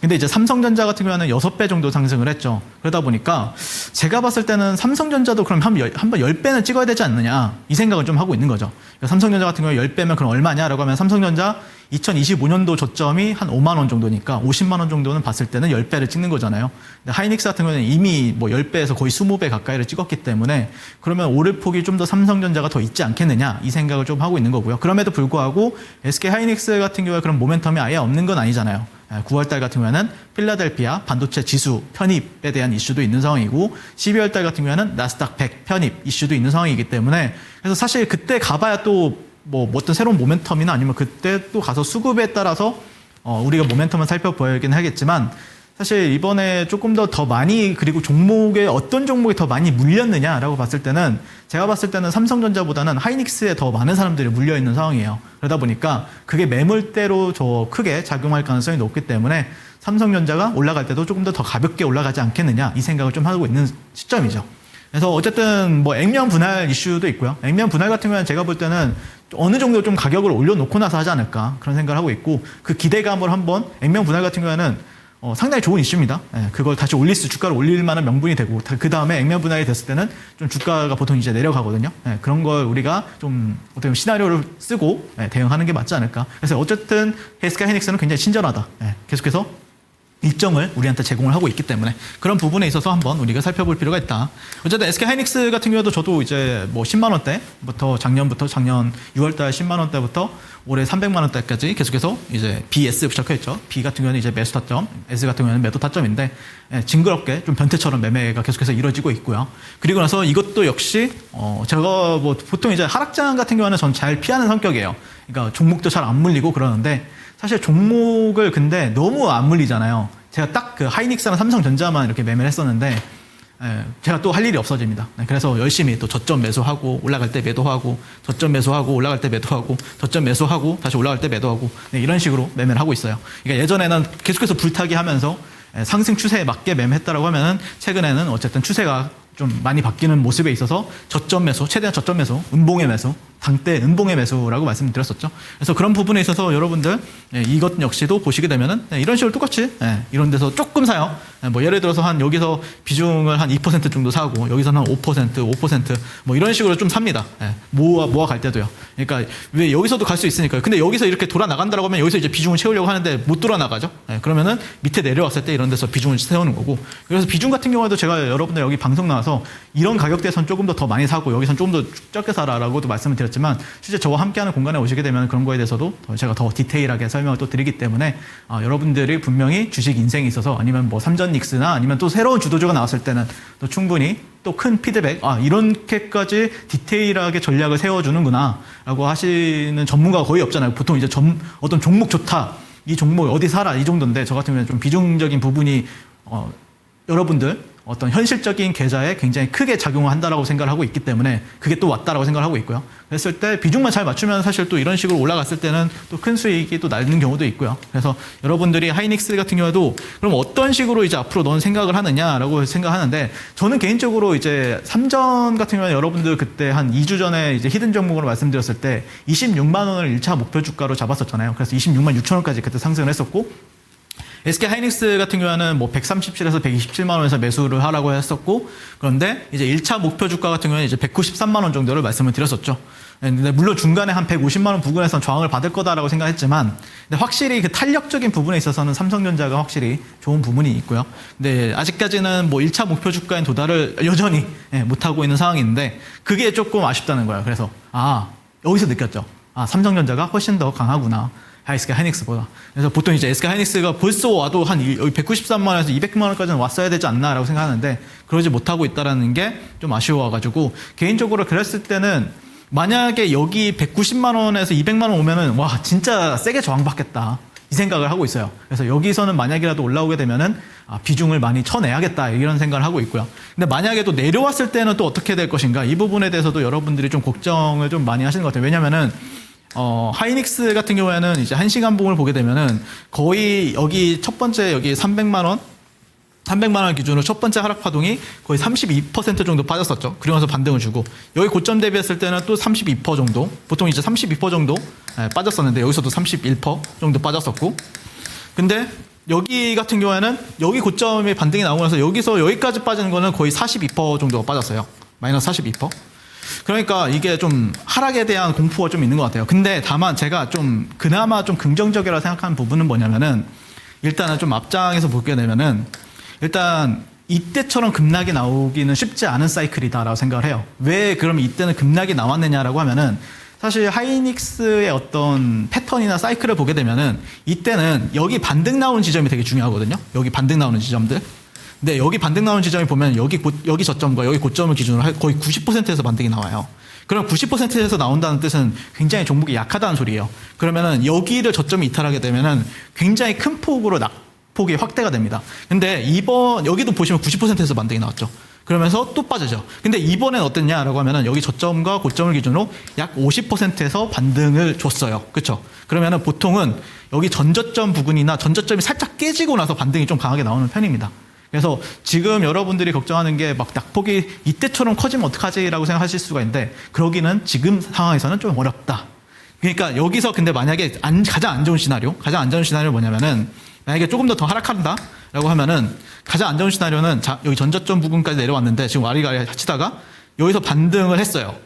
근데 이제 삼성전자 같은 경우는 6배 정도 상승을 했죠. 그러다 보니까 제가 봤을 때는 삼성전자도 그럼 한번 10배는 찍어야 되지 않느냐 이 생각을 좀 하고 있는 거죠. 그러니까 삼성전자 같은 경우에 10배면 그럼 얼마냐라고 하면 삼성전자 2025년도 저점이 한 5만 원 정도니까 50만 원 정도는 봤을 때는 10배를 찍는 거잖아요. 근데 하이닉스 같은 경우는 이미 10배에서 거의 20배 가까이를 찍었기 때문에 그러면 오를 폭이 좀 더 삼성전자가 더 있지 않겠느냐 이 생각을 좀 하고 있는 거고요. 그럼에도 불구하고 SK 하이닉스 같은 경우에 그런 모멘텀이 아예 없는 건 아니잖아요. 9월달 같은 경우에는 필라델피아 반도체 지수 편입에 대한 이슈도 있는 상황이고 12월달 같은 경우에는 나스닥 100 편입 이슈도 있는 상황이기 때문에 그래서 사실 그때 가봐야 또 어떤 새로운 모멘텀이나 아니면 그때 또 가서 수급에 따라서 우리가 모멘텀을 살펴봐야긴 하겠지만 사실 이번에 조금 더 많이 그리고 어떤 종목에 더 많이 물렸느냐라고 봤을 때는 제가 봤을 때는 삼성전자보다는 하이닉스에 더 많은 사람들이 물려있는 상황이에요. 그러다 보니까 그게 매물대로 크게 작용할 가능성이 높기 때문에 삼성전자가 올라갈 때도 조금 더 가볍게 올라가지 않겠느냐 이 생각을 좀 하고 있는 시점이죠. 그래서 어쨌든 액면 분할 이슈도 있고요. 액면 분할 같은 경우는 제가 볼 때는 어느 정도 좀 가격을 올려놓고 나서 하지 않을까 그런 생각을 하고 있고 그 기대감을 한번 액면 분할 같은 경우에는 상당히 좋은 이슈입니다. 그걸 다시 주가를 올릴 만한 명분이 되고 그 다음에 액면 분할이 됐을 때는 좀 주가가 보통 이제 내려가거든요. 그런 걸 우리가 좀 어떻게 보면 시나리오를 쓰고 대응하는 게 맞지 않을까. 그래서 어쨌든 SK 하이닉스는 굉장히 친절하다. 계속해서 일정을 우리한테 제공을 하고 있기 때문에 그런 부분에 있어서 한번 우리가 살펴볼 필요가 있다. 어쨌든 SK 하이닉스 같은 경우도 저도 이제 뭐 10만 원대부터 작년 6월달 10만 원대부터 올해 300만 원대까지 계속해서 이제 BS 적혀 있죠. B 같은 경우는 이제 매수 타점, S 같은 경우는 매도 타점인데 징그럽게 좀 변태처럼 매매가 계속해서 이루어지고 있고요. 그리고 나서 이것도 역시 제가 뭐 보통 이제 하락장 같은 경우는 전 잘 피하는 성격이에요. 그러니까 종목도 잘 안 물리고 그러는데 사실 종목을 근데 너무 안 물리잖아요. 제가 딱 그 하이닉스랑 삼성전자만 이렇게 매매를 했었는데 제가 또 할 일이 없어집니다. 그래서 열심히 또 저점 매수하고 올라갈 때 매도하고 저점 매수하고 올라갈 때 매도하고 저점 매수하고 다시 올라갈 때 매도하고 이런 식으로 매매를 하고 있어요. 그러니까 예전에는 계속해서 불타기 하면서 상승 추세에 맞게 매매했다라고 하면은 최근에는 어쨌든 추세가 좀 많이 바뀌는 모습에 있어서 저점 매수, 최대한 저점 매수, 은봉의 매수, 당대 은봉의 매수라고 말씀드렸었죠. 그래서 그런 부분에 있어서 여러분들 이것 역시도 보시게 되면은 이런 식으로 똑같이 이런 데서 조금 사요. 뭐 예를 들어서 한 여기서 비중을 한 2% 정도 사고 여기서는 한 5%뭐 이런 식으로 좀 삽니다. 모아 갈 때도요. 그러니까 왜 여기서도 갈 수 있으니까요. 근데 여기서 이렇게 돌아 나간다라고 하면 여기서 이제 비중을 채우려고 하는데 못 돌아 나가죠. 그러면은 밑에 내려왔을 때 이런 데서 비중을 세우는 거고. 그래서 비중 같은 경우에도 제가 여러분들 여기 방송 나와서 이런 가격대에선 조금 더 많이 사고 여기선 조금 더 적게 사라라고도 말씀을 드렸지만 실제 저와 함께하는 공간에 오시게 되면 그런 거에 대해서도 제가 더 디테일하게 설명을 또 드리기 때문에 여러분들이 분명히 주식 인생이 있어서 아니면 뭐 삼전 닉스나 아니면 또 새로운 주도주가 나왔을 때는 또 충분히 또 큰 피드백 이렇게까지 디테일하게 전략을 세워주는구나 라고 하시는 전문가가 거의 없잖아요. 보통 이제 어떤 종목 좋다 이 종목 어디 사라 이 정도인데 저 같은 경우는 좀 비중적인 부분이 여러분들 어떤 현실적인 계좌에 굉장히 크게 작용을 한다라고 생각을 하고 있기 때문에 그게 또 왔다라고 생각을 하고 있고요. 그랬을 때 비중만 잘 맞추면 사실 또 이런 식으로 올라갔을 때는 또 큰 수익이 또 나는 경우도 있고요. 그래서 여러분들이 하이닉스 같은 경우에도 그럼 어떤 식으로 이제 앞으로 넌 생각을 하느냐라고 생각하는데 저는 개인적으로 이제 삼전 같은 경우는 여러분들 그때 한 2주 전에 이제 히든 종목으로 말씀드렸을 때 26만 원을 1차 목표 주가로 잡았었잖아요. 그래서 26만 6천 원까지 그때 상승을 했었고 SK 하이닉스 같은 경우는 뭐 137에서 127만 원에서 매수를 하라고 했었고 그런데 이제 1차 목표 주가 같은 경우는 이제 193만 원 정도를 말씀을 드렸었죠. 근데 물론 중간에 한 150만 원 부근에서 저항을 받을 거다라고 생각했지만 근데 확실히 그 탄력적인 부분에 있어서는 삼성전자가 확실히 좋은 부분이 있고요. 근데 아직까지는 뭐 1차 목표 주가인 도달을 여전히 못하고 있는 상황인데 그게 조금 아쉽다는 거예요. 그래서 여기서 느꼈죠. 삼성전자가 훨씬 더 강하구나. SK 하이닉스보다. 그래서 보통 이제 SK 하이닉스가 벌써 와도 한 193만 원에서 200만 원까지는 왔어야 되지 않나라고 생각하는데 그러지 못하고 있다라는 게 좀 아쉬워가지고 개인적으로 그랬을 때는 만약에 여기 190만 원에서 200만 원 오면은 와 진짜 세게 저항받겠다 이 생각을 하고 있어요. 그래서 여기서는 만약이라도 올라오게 되면은 비중을 많이 쳐내야겠다 이런 생각을 하고 있고요. 근데 만약에 또 내려왔을 때는 또 어떻게 될 것인가 이 부분에 대해서도 여러분들이 좀 걱정을 좀 많이 하시는 것 같아요. 왜냐면은 하이닉스 같은 경우에는 이제 1시간 봉을 보게 되면은 거의 여기 첫 번째 여기 300만 원 기준으로 첫 번째 하락 파동이 거의 32% 정도 빠졌었죠. 그러면서 반등을 주고 여기 고점 대비했을 때는 또 32% 정도 보통 이제 32% 정도 빠졌었는데 여기서도 31% 정도 빠졌었고 근데 여기 같은 경우에는 여기 고점이 반등이 나오고 나서 여기서 여기까지 빠지는 거는 거의 42% 정도가 빠졌어요. 마이너스 42%. 그러니까 이게 좀 하락에 대한 공포가 좀 있는 것 같아요. 근데 다만 제가 좀 그나마 좀 긍정적이라고 생각하는 부분은 뭐냐면은 일단은 좀 앞장에서 보게 되면은 일단 이때처럼 급락이 나오기는 쉽지 않은 사이클이다라고 생각을 해요. 왜 그러면 이때는 급락이 나왔느냐라고 하면은 사실 하이닉스의 어떤 패턴이나 사이클을 보게 되면은 이때는 여기 반등 나오는 지점이 되게 중요하거든요. 여기 반등 나오는 지점들. 근데 여기 반등 나오는 지점이 보면 여기 저점과 여기 고점을 기준으로 거의 90%에서 반등이 나와요. 그럼 90%에서 나온다는 뜻은 굉장히 종목이 약하다는 소리예요. 그러면은 여기를 저점이 이탈하게 되면은 굉장히 큰 폭으로 낙폭이 확대가 됩니다. 근데 여기도 보시면 90%에서 반등이 나왔죠. 그러면서 또 빠지죠. 근데 이번엔 어땠냐라고 하면은 여기 저점과 고점을 기준으로 약 50%에서 반등을 줬어요. 그렇죠? 그러면은 보통은 여기 전저점 부근이나 전저점이 살짝 깨지고 나서 반등이 좀 강하게 나오는 편입니다. 그래서 지금 여러분들이 걱정하는 게 막 낙폭이 이때처럼 커지면 어떡하지라고 생각하실 수가 있는데 그러기는 지금 상황에서는 좀 어렵다. 그러니까 여기서 근데 만약에 가장 안 좋은 시나리오 뭐냐면은 만약에 조금 더 하락한다라고 하면은 가장 안 좋은 시나리오는 여기 전저점 부근까지 내려왔는데 지금 와리가리 치다가 여기서 반등을 했어요.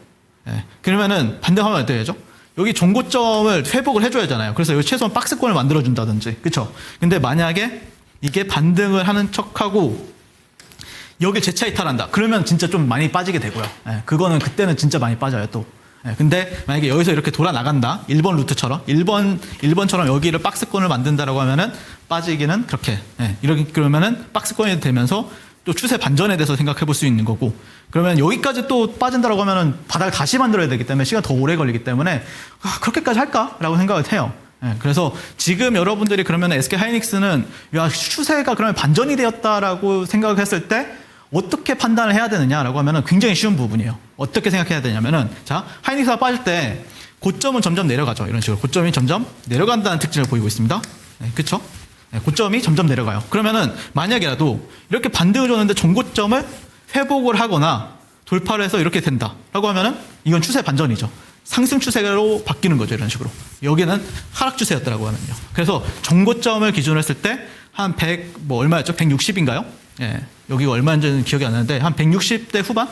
그러면은 반등하면 어떻게 되죠? 여기 종고점을 회복을 해줘야 하잖아요. 그래서 여기 최소한 박스권을 만들어준다든지, 그쵸? 근데 만약에 이게 반등을 하는 척하고 여길 재차 이탈한다. 그러면 진짜 좀 많이 빠지게 되고요. 예, 그거는 그때는 진짜 많이 빠져요 또. 예, 근데 만약에 여기서 이렇게 돌아 나간다. 1번 루트처럼 1번처럼 여기를 박스권을 만든다라고 하면은 빠지기는 그렇게 이렇게 그러면은 박스권이 되면서 또 추세 반전에 대해서 생각해 볼 수 있는 거고, 그러면 여기까지 또 빠진다라고 하면은 바닥을 다시 만들어야 되기 때문에 시간 더 오래 걸리기 때문에 그렇게까지 할까라고 생각을 해요. 예, 그래서 지금 여러분들이 그러면 SK 하이닉스는 야, 추세가 그러면 반전이 되었다라고 생각을 했을 때 어떻게 판단을 해야 되느냐라고 하면은 굉장히 쉬운 부분이에요. 어떻게 생각해야 되냐면은, 자, 하이닉스가 빠질 때 고점은 점점 내려가죠. 이런 식으로 고점이 점점 내려간다는 특징을 보이고 있습니다. 네, 그렇죠? 네, 고점이 점점 내려가요. 그러면은 만약이라도 이렇게 반등을 줬는데 전고점을 회복을 하거나 돌파를 해서 이렇게 된다라고 하면은 이건 추세 반전이죠. 상승 추세로 바뀌는 거죠. 이런 식으로. 여기는 하락 추세였다라고 하면요. 그래서 전고점을 기준으로 했을 때 한 100, 뭐 얼마였죠? 160인가요? 예, 여기가 얼마인지는 기억이 안 나는데 한 160대 후반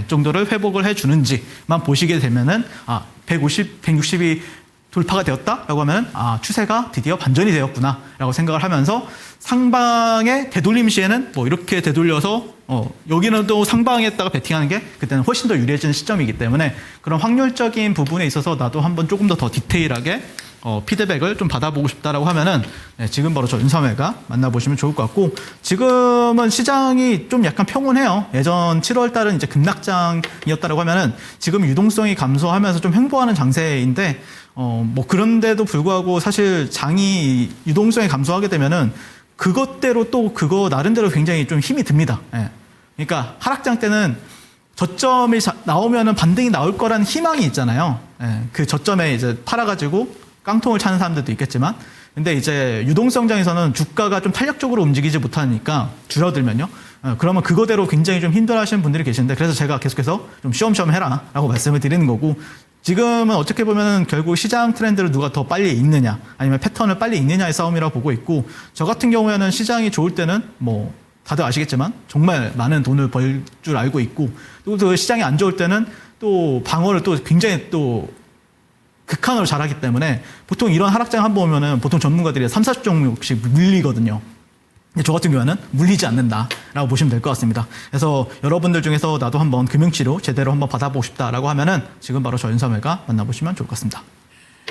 정도를 회복을 해주는지만 보시게 되면은 160이 돌파가 되었다라고 하면은 추세가 드디어 반전이 되었구나라고 생각을 하면서 상방의 되돌림 시에는 뭐 이렇게 되돌려서 여기는 또 상방에다가 베팅하는 게 그때는 훨씬 더 유리해지는 시점이기 때문에 그런 확률적인 부분에 있어서 나도 한번 조금 더 디테일하게 피드백을 좀 받아보고 싶다라고 하면은 지금 바로 저 윤삼회가 만나보시면 좋을 것 같고, 지금은 시장이 좀 약간 평온해요. 예전 7월 달은 이제 급락장이었다라고 하면은 지금 유동성이 감소하면서 좀 횡보하는 장세인데 뭐 그런데도 불구하고 사실 장이 유동성이 감소하게 되면은 그것대로 또 그거 나름대로 굉장히 좀 힘이 듭니다. 예. 그러니까 하락장 때는 저점이 나오면은 반등이 나올 거라는 희망이 있잖아요. 예. 그 저점에 이제 팔아가지고 깡통을 차는 사람들도 있겠지만, 근데 이제 유동성장에서는 주가가 좀 탄력적으로 움직이지 못하니까 줄어들면요. 그러면 그거대로 굉장히 좀 힘들어하시는 분들이 계시는데, 그래서 제가 계속해서 좀 쉬엄쉬엄 해라라고 말씀을 드리는 거고, 지금은 어떻게 보면은 결국 시장 트렌드를 누가 더 빨리 읽느냐, 아니면 패턴을 빨리 읽느냐의 싸움이라고 보고 있고, 저 같은 경우에는 시장이 좋을 때는 뭐 다들 아시겠지만 정말 많은 돈을 벌 줄 알고 있고, 또 시장이 안 좋을 때는 또 방어를 또 굉장히 또 극한으로 잘하기 때문에 보통 이런 하락장 한번 오면은 보통 전문가들이 3, 40종목씩 물리거든요. 근데 저 같은 경우에는 물리지 않는다라고 보시면 될 것 같습니다. 그래서 여러분들 중에서 나도 한번 금융치료 제대로 한번 받아보고 싶다라고 하면은 지금 바로 저 윤삼회가 만나보시면 좋을 것 같습니다.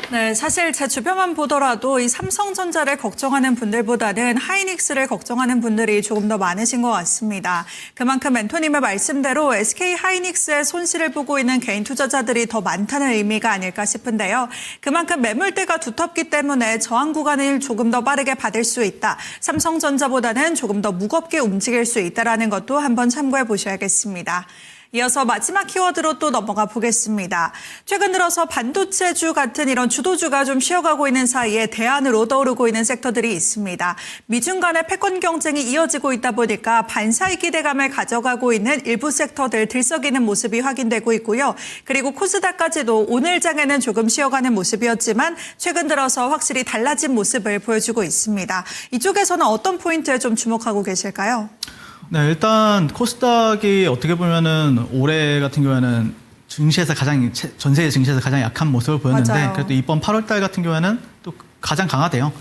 네, 사실 제 주변만 보더라도 이 삼성전자를 걱정하는 분들보다는 하이닉스를 걱정하는 분들이 조금 더 많으신 것 같습니다. 그만큼 멘토님의 말씀대로 SK 하이닉스의 손실을 보고 있는 개인 투자자들이 더 많다는 의미가 아닐까 싶은데요. 그만큼 매물대가 두텁기 때문에 저항 구간을 조금 더 빠르게 받을 수 있다. 삼성전자보다는 조금 더 무겁게 움직일 수 있다는 것도 한번 참고해 보셔야겠습니다. 이어서 마지막 키워드로 또 넘어가 보겠습니다. 최근 들어서 반도체주 같은 이런 주도주가 좀 쉬어가고 있는 사이에 대안으로 떠오르고 있는 섹터들이 있습니다. 미중 간의 패권 경쟁이 이어지고 있다 보니까 반사이 기대감을 가져가고 있는 일부 섹터들 들썩이는 모습이 확인되고 있고요. 그리고 코스닥까지도 오늘 장에는 조금 쉬어가는 모습이었지만 최근 들어서 확실히 달라진 모습을 보여주고 있습니다. 이쪽에서는 어떤 포인트에 좀 주목하고 계실까요? 네, 일단 코스닥이 어떻게 보면은 올해 같은 경우에는 증시에서 전 세계 증시에서 가장 약한 모습을 보였는데, 맞아요. 그래도 이번 8월 달 같은 경우에는 또 가장 강하대요.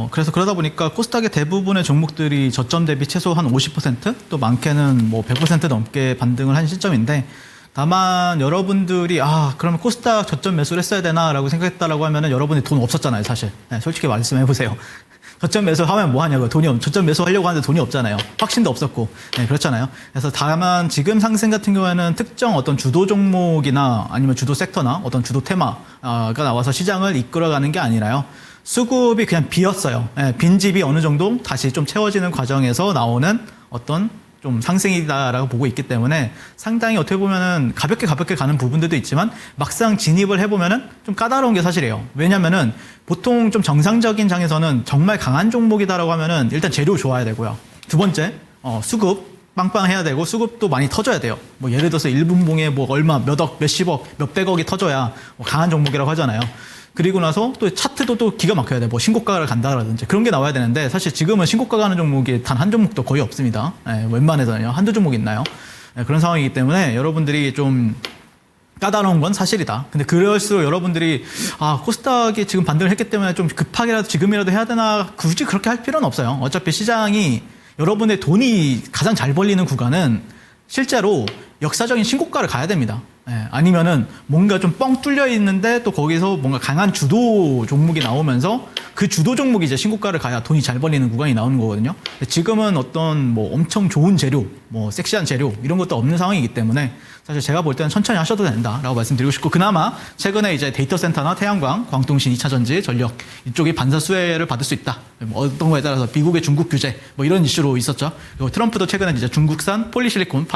그래서 그러다 보니까 코스닥의 대부분의 종목들이 저점 대비 최소 한 50%, 또 많게는 뭐 100% 넘게 반등을 한 시점인데, 다만 여러분들이 그러면 코스닥 저점 매수를 했어야 되나라고 생각했다라고 하면은 여러분이 돈 없었잖아요, 사실. 네, 솔직히 말씀해 보세요. 저점 매수하면 뭐 하냐고요. 저점 매수하려고 하는데 돈이 없잖아요. 확신도 없었고. 네, 그렇잖아요. 그래서 다만 지금 상승 같은 경우에는 특정 어떤 주도 종목이나 아니면 주도 섹터나 어떤 주도 테마가 나와서 시장을 이끌어가는 게 아니라요. 수급이 그냥 비었어요. 네, 빈집이 어느 정도 다시 좀 채워지는 과정에서 나오는 어떤 좀 상승이다라고 보고 있기 때문에 상당히 어떻게 보면은 가볍게 가는 부분들도 있지만 막상 진입을 해보면은 좀 까다로운 게 사실이에요. 왜냐면은 보통 좀 정상적인 장에서는 정말 강한 종목이다라고 하면은 일단 재료 좋아야 되고요. 두 번째, 수급 빵빵해야 되고 수급도 많이 터져야 돼요. 뭐 예를 들어서 1분봉에 뭐 얼마, 몇 억, 몇십억, 몇백억이 터져야 뭐 강한 종목이라고 하잖아요. 그리고 나서 또 차트도 또 기가 막혀야 돼. 뭐 신고가를 간다라든지 그런 게 나와야 되는데, 사실 지금은 신고가 가는 종목이 단 한 종목도 거의 없습니다. 웬만해서는요. 한두 종목 있나요? 그런 상황이기 때문에 여러분들이 좀 까다로운 건 사실이다. 근데 그럴수록 여러분들이 코스닥이 지금 반등을 했기 때문에 좀 급하게라도 지금이라도 해야 되나 굳이 그렇게 할 필요는 없어요. 어차피 시장이 여러분의 돈이 가장 잘 벌리는 구간은 실제로 역사적인 신고가를 가야 됩니다. 아니면은 뭔가 좀 뻥 뚫려 있는데 또 거기서 뭔가 강한 주도 종목이 나오면서 그 주도 종목이 이제 신고가를 가야 돈이 잘 벌리는 구간이 나오는 거거든요. 근데 지금은 어떤 뭐 엄청 좋은 재료, 뭐 섹시한 재료 이런 것도 없는 상황이기 때문에 사실 제가 볼 때는 천천히 하셔도 된다라고 말씀드리고 싶고, 그나마 최근에 이제 데이터 센터나 태양광, 광통신, 2차전지, 전력 이쪽이 반사 수혜를 받을 수 있다. 뭐 어떤 거에 따라서 미국의 중국 규제 뭐 이런 이슈로 있었죠. 그리고 트럼프도 최근에 이제 중국산 폴리실리콘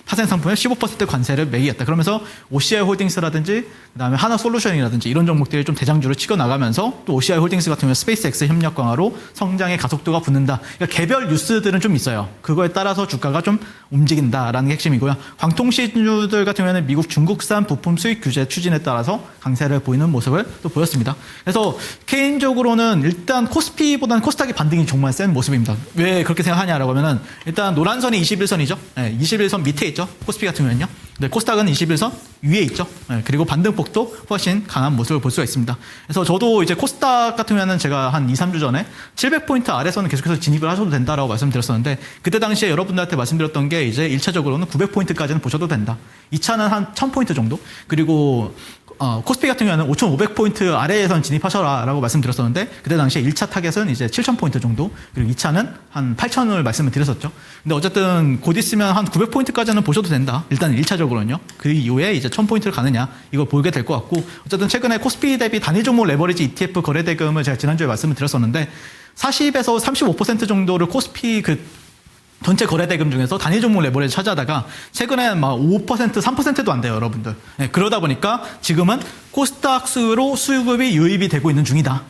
파생 상품에 15% 관세를 매기겠다. 그러면서 OCI 홀딩스라든지 그다음에 하나솔루션이라든지 이런 종목들이 좀 대장주를 치고 나가면서 또 OCI 홀딩스 같은 경우는 스페이스X 협력 강화로 성장의 가속도가 붙는다. 그러니까 개별 뉴스들은 좀 있어요. 그거에 따라서 주가가 좀 움직인다라는 게 핵심이고요. 광통신주들 같은 경우에는 미국 중국산 부품 수입 규제 추진에 따라서 강세를 보이는 모습을 또 보였습니다. 그래서 개인적으로는 일단 코스피보다는 코스닥의 반등이 정말 센 모습입니다. 왜 그렇게 생각하냐라고 하면은 일단 노란선이 21선이죠. 21선 밑에 있죠. 코스피 같은 경우는요. 네, 코스닥은 21선 위에 있죠. 그리고 반등폭도 훨씬 강한 모습을 볼 수가 있습니다. 그래서 저도 이제 코스닥 같은 경우는 제가 한 2, 3주 전에 700포인트 아래서는 계속해서 진입을 하셔도 된다라고 말씀드렸었는데, 그때 당시에 여러분들한테 말씀드렸던 게 이제 1차적으로는 900포인트까지는 보셔도 된다. 2차는 한 1000포인트 정도. 그리고 코스피 같은 경우는 5,500포인트 아래에선 진입하셔라 라고 말씀드렸었는데, 그때 당시에 1차 타겟은 이제 7,000포인트 정도, 그리고 2차는 한 8,000을 말씀을 드렸었죠. 근데 어쨌든 곧 있으면 한 900포인트까지는 보셔도 된다. 일단 1차적으로는요. 그 이후에 이제 1000포인트를 가느냐, 이걸 보게 될 것 같고, 어쨌든 최근에 코스피 대비 단위 종목 레버리지 ETF 거래 대금을 제가 지난주에 말씀을 드렸었는데, 40에서 35% 정도를 코스피 전체 거래 대금 중에서 단위 종목 레버리지 차지하다가 최근에 막 5%, 3%도 안 돼요, 여러분들. 그러다 보니까 지금은 코스닥으로 수급이 유입이 되고 있는 중이다.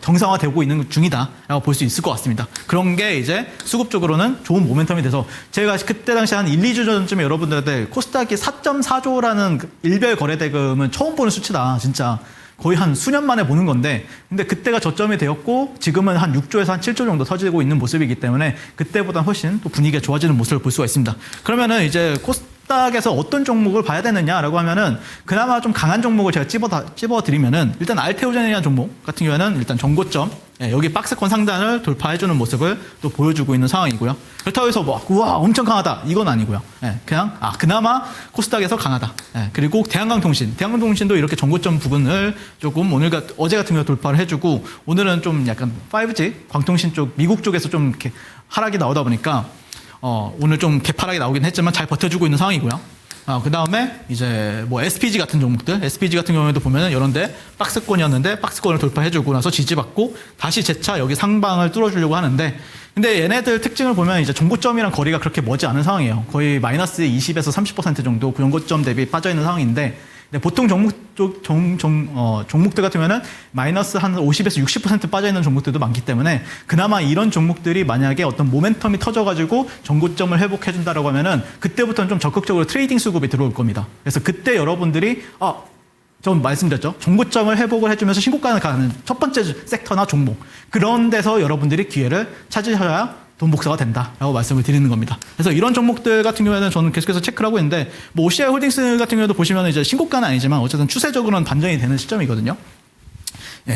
정상화되고 있는 중이다라고 볼 수 있을 것 같습니다. 그런 게 이제 수급적으로는 좋은 모멘텀이 돼서, 제가 그때 당시 한 1, 2주 전쯤에 여러분들한테 코스닥이 4.4조라는 일별 거래 대금은 처음 보는 수치다. 진짜. 거의 한 수년 만에 보는 건데, 근데 그때가 저점이 되었고 지금은 한 6조에서 한 7조 정도 터지고 있는 모습이기 때문에 그때보다 훨씬 또 분위기가 좋아지는 모습을 볼 수가 있습니다. 그러면은 이제 코스닥에서 어떤 종목을 봐야 되느냐라고 하면은 그나마 좀 강한 종목을 제가 찝어드리면은, 일단 알테오젠이라는 종목 같은 경우에는 일단 전고점, 여기 박스권 상단을 돌파해주는 모습을 또 보여주고 있는 상황이고요. 그렇다고 해서 뭐 우와 엄청 강하다 이건 아니고요. 그냥 그나마 코스닥에서 강하다. 그리고 대한강통신도 이렇게 전고점 부분을 조금 어제 같은 경우 돌파를 해주고, 오늘은 좀 약간 5G 광통신 쪽 미국 쪽에서 좀 이렇게 하락이 나오다 보니까 오늘 좀 개파락이 나오긴 했지만 잘 버텨주고 있는 상황이고요. 그 다음에 이제 뭐 SPG 같은 종목들, SPG 같은 경우에도 보면은 이런데 박스권이었는데 박스권을 돌파해주고 나서 지지받고 다시 재차 여기 상방을 뚫어주려고 하는데, 근데 얘네들 특징을 보면 이제 정고점이랑 거리가 그렇게 멀지 않은 상황이에요. 거의 마이너스 20에서 30% 정도 그 정고점 대비 빠져 있는 상황인데, 보통 종목들 같은 경우는 마이너스 한 50에서 60% 빠져있는 종목들도 많기 때문에, 그나마 이런 종목들이 만약에 어떤 모멘텀이 터져가지고 전고점을 회복해준다라고 하면은 그때부터는 좀 적극적으로 트레이딩 수급이 들어올 겁니다. 그래서 그때 여러분들이 좀 말씀드렸죠. 전고점을 회복을 해주면서 신고가를 가는 첫 번째 섹터나 종목, 그런 데서 여러분들이 기회를 찾으셔야 돈 복사가 된다라고 말씀을 드리는 겁니다. 그래서 이런 종목들 같은 경우에는 저는 계속해서 체크를 하고 있는데, 뭐 OCI 홀딩스 같은 경우도 보시면 이제 신고가는 아니지만 어쨌든 추세적으로는 반전이 되는 시점이거든요.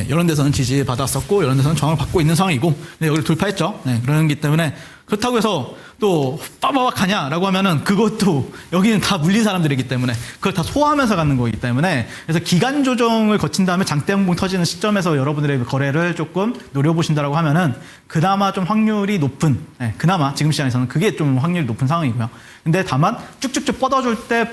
이런 데서는 지지받았었고 이런 데서는 저항을 받고 있는 상황이고, 여기를 돌파했죠. 그러기 때문에, 그렇다고 해서 또 빠바박 가냐라고 하면은 그것도 여기는 다 물린 사람들이기 때문에 그걸 다 소화하면서 가는 거기 때문에, 그래서 기간 조정을 거친 다음에 장대 항공 터지는 시점에서 여러분들의 거래를 조금 노려보신다라고 하면은 그나마 좀 확률이 높은, 그나마 지금 시장에서는 그게 좀 확률이 높은 상황이고요. 근데 다만 쭉쭉쭉 뻗어줄 때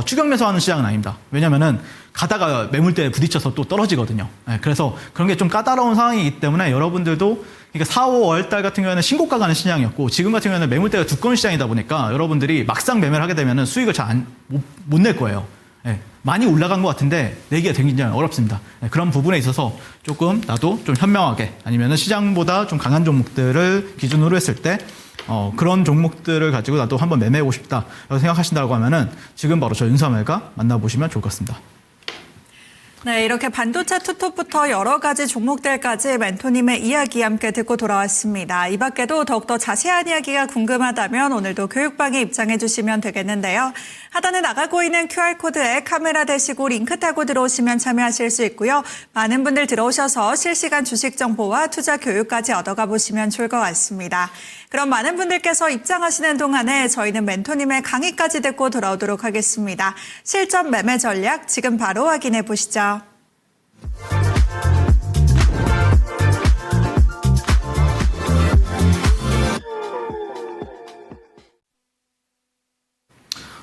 추격 매수하는 시장은 아닙니다. 왜냐면은 가다가 매물대에 부딪혀서 또 떨어지거든요. 그래서 그런 게 좀 까다로운 상황이기 때문에 여러분들도, 그러니까 4, 5월 달 같은 경우에는 신고가 가는 시장이었고, 지금 같은 경우에는 매물대가 두꺼운 시장이다 보니까 여러분들이 막상 매매를 하게 되면은 수익을 잘 못 낼 거예요. 많이 올라간 것 같은데 내기가 굉장히 어렵습니다. 그런 부분에 있어서 조금 나도 좀 현명하게, 아니면은 시장보다 좀 강한 종목들을 기준으로 했을 때 그런 종목들을 가지고 나도 한번 매매하고 싶다라고 생각하신다고 하면은 지금 바로 저 윤삼일과 만나보시면 좋을 것 같습니다. 네, 이렇게 반도체 투톱부터 여러 가지 종목들까지 멘토님의 이야기 함께 듣고 돌아왔습니다. 이 밖에도 더욱더 자세한 이야기가 궁금하다면 오늘도 교육방에 입장해 주시면 되겠는데요. 하단에 나가고 있는 QR코드에 카메라 대시고 링크 타고 들어오시면 참여하실 수 있고요. 많은 분들 들어오셔서 실시간 주식 정보와 투자 교육까지 얻어가 보시면 좋을 것 같습니다. 그럼 많은 분들께서 입장하시는 동안에 저희는 멘토님의 강의까지 듣고 돌아오도록 하겠습니다. 실전 매매 전략 지금 바로 확인해 보시죠.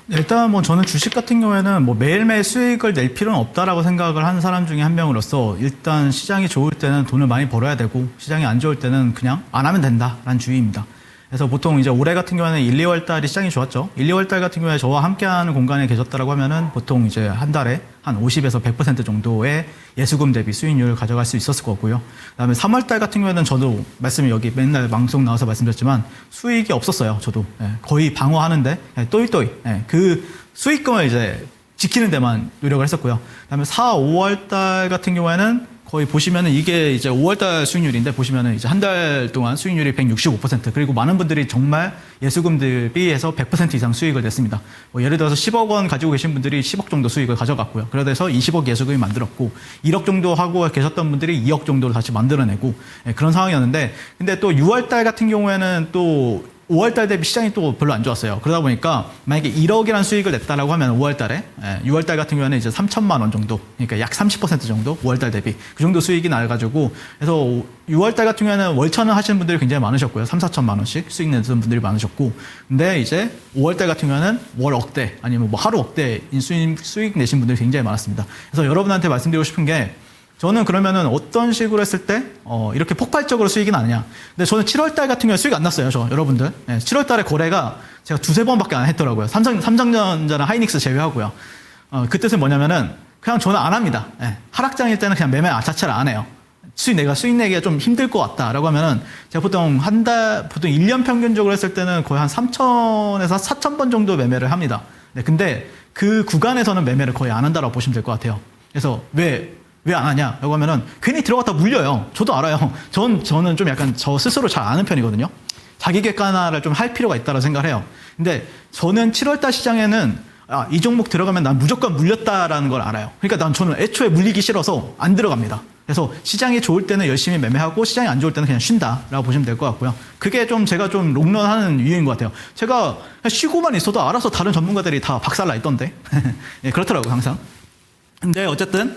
일단 뭐 저는 주식 같은 경우에는 뭐 매일매일 수익을 낼 필요는 없다라고 생각을 하는 사람 중에 한 명으로서 일단 시장이 좋을 때는 돈을 많이 벌어야 되고 시장이 안 좋을 때는 그냥 안 하면 된다라는 주의입니다. 그래서 보통 이제 올해 같은 경우에는 1, 2월 달이 시장이 좋았죠. 1, 2월 달 같은 경우에 저와 함께하는 공간에 계셨다라고 하면은 보통 이제 한 달에 한 50에서 100% 정도의 예수금 대비 수익률을 가져갈 수 있었을 거고요. 그다음에 3월 달 같은 경우에는 저도 말씀이 여기 맨날 방송 나와서 말씀드렸지만 수익이 없었어요. 저도 거의 방어하는데 또이또이 그 수익금을 이제 지키는 데만 노력을 했었고요. 그다음에 4, 5월 달 같은 경우에는 거의 보시면은 이게 이제 5월달 수익률인데 보시면은 이제 한 달 동안 수익률이 165% 그리고 많은 분들이 정말 예수금 대비해서 100% 이상 수익을 냈습니다. 뭐 예를 들어서 10억 원 가지고 계신 분들이 10억 정도 수익을 가져갔고요. 그래서 20억 예수금이 만들었고 1억 정도 하고 계셨던 분들이 2억 정도를 다시 만들어내고 그런 상황이었는데 근데 또 6월달 같은 경우에는 또 5월달 대비 시장이 또 별로 안 좋았어요. 그러다 보니까 만약에 1억이라는 수익을 냈다라고 하면 5월달에 6월달 같은 경우에는 이제 3천만 원 정도 그러니까 약 30% 정도 5월달 대비 그 정도 수익이 나가지고 그래서 6월달 같은 경우에는 월천을 하시는 분들이 굉장히 많으셨고요. 3, 4천만 원씩 수익 내는 분들이 많으셨고 근데 이제 5월달 같은 경우에는 월 억대 아니면 뭐 하루 억대인 수익 내신 분들이 굉장히 많았습니다. 그래서 여러분한테 말씀드리고 싶은 게 저는 그러면은 어떤 식으로 했을 때 이렇게 폭발적으로 수익이 나느냐. 근데 저는 7월달 같은 경우에 수익 안 났어요. 저 여러분들 7월달에 거래가 제가 2-3번밖에 안 했더라고요. 삼성전자나 하이닉스 제외하고요. 그 뜻은 뭐냐면은 그냥 저는 안 합니다. 하락장일 때는 그냥 매매 자체를 안 해요. 수익 내기가 좀 힘들 것 같다라고 하면은 제가 보통 보통 1년 평균적으로 했을 때는 거의 한 3,000에서 4,000번 정도 매매를 합니다. 근데 그 구간에서는 매매를 거의 안 한다라고 보시면 될 것 같아요. 그래서 왜 안 하냐? 라고 하면은 괜히 들어갔다 물려요. 저도 알아요. 저는 좀 약간 저 스스로 잘 아는 편이거든요. 자기 객관화를 좀 할 필요가 있다고 생각을 해요. 근데 저는 7월달 시장에는 이 종목 들어가면 난 무조건 물렸다라는 걸 알아요. 그러니까 저는 애초에 물리기 싫어서 안 들어갑니다. 그래서 시장이 좋을 때는 열심히 매매하고 시장이 안 좋을 때는 그냥 쉰다라고 보시면 될 것 같고요. 그게 좀 제가 좀 롱런하는 이유인 것 같아요. 제가 그냥 쉬고만 있어도 알아서 다른 전문가들이 다 박살나 있던데. 그렇더라고요, 항상. 근데 어쨌든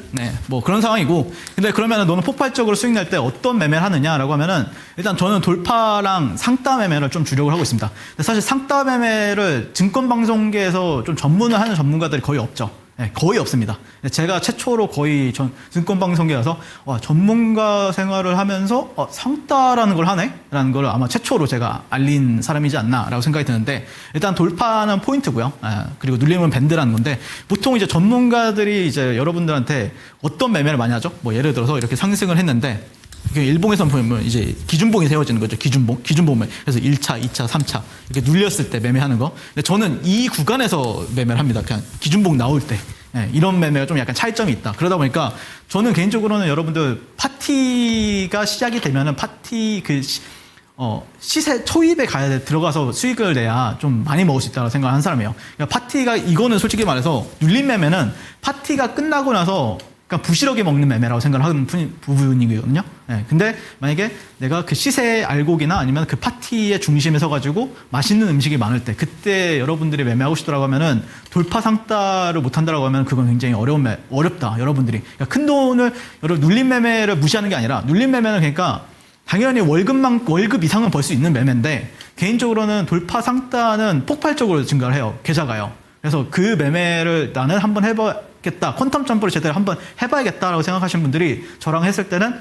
뭐 그런 상황이고 근데 그러면은 너는 폭발적으로 수익 낼 때 어떤 매매를 하느냐라고 하면은 일단 저는 돌파랑 상따 매매를 좀 주력을 하고 있습니다. 근데 사실 상따 매매를 증권방송계에서 좀 전문을 하는 전문가들이 거의 없죠. 거의 없습니다. 제가 최초로 거의 증권방송계에 가서 전문가 생활을 하면서 상따라는 걸 하네? 라는 걸 아마 최초로 제가 알린 사람이지 않나라고 생각이 드는데 일단 돌파는 포인트고요. 그리고 눌림은 밴드라는 건데 보통 이제 전문가들이 이제 여러분들한테 어떤 매매를 많이 하죠? 뭐 예를 들어서 이렇게 상승을 했는데 일봉에서 보면 이제 기준봉이 세워지는 거죠. 기준봉. 그래서 1차, 2차, 3차 이렇게 눌렸을 때 매매하는 거. 근데 저는 이 구간에서 매매를 합니다. 그냥 기준봉 나올 때. 이런 매매가 좀 약간 차이점이 있다. 그러다 보니까 저는 개인적으로는 여러분들 파티가 시작이 되면은 시세 초입에 들어가서 수익을 내야 좀 많이 먹을 수 있다고 생각하는 사람이에요. 그러니까 파티가 이거는 솔직히 말해서 눌린 매매는 파티가 끝나고 나서 그러니까 부실하게 먹는 매매라고 생각하는 부분이거든요. 근데 만약에 내가 그 시세 알곡이나 아니면 그 파티의 중심에 서가지고 맛있는 음식이 많을 때 그때 여러분들이 매매하고 싶더라고 하면은 돌파 상따를 못한다라고 하면 그건 굉장히 어렵다. 여러분들이 그러니까 큰 돈을 눌린 매매를 무시하는 게 아니라 눌린 매매는 그러니까 당연히 월급 이상은 벌 수 있는 매매인데 개인적으로는 돌파 상따는 폭발적으로 증가를 해요. 계좌가요. 그래서 그 매매를 나는 한번 해봐야겠다. 퀀텀 점프를 제대로 한번 해봐야겠다라고 생각하시는 분들이 저랑 했을 때는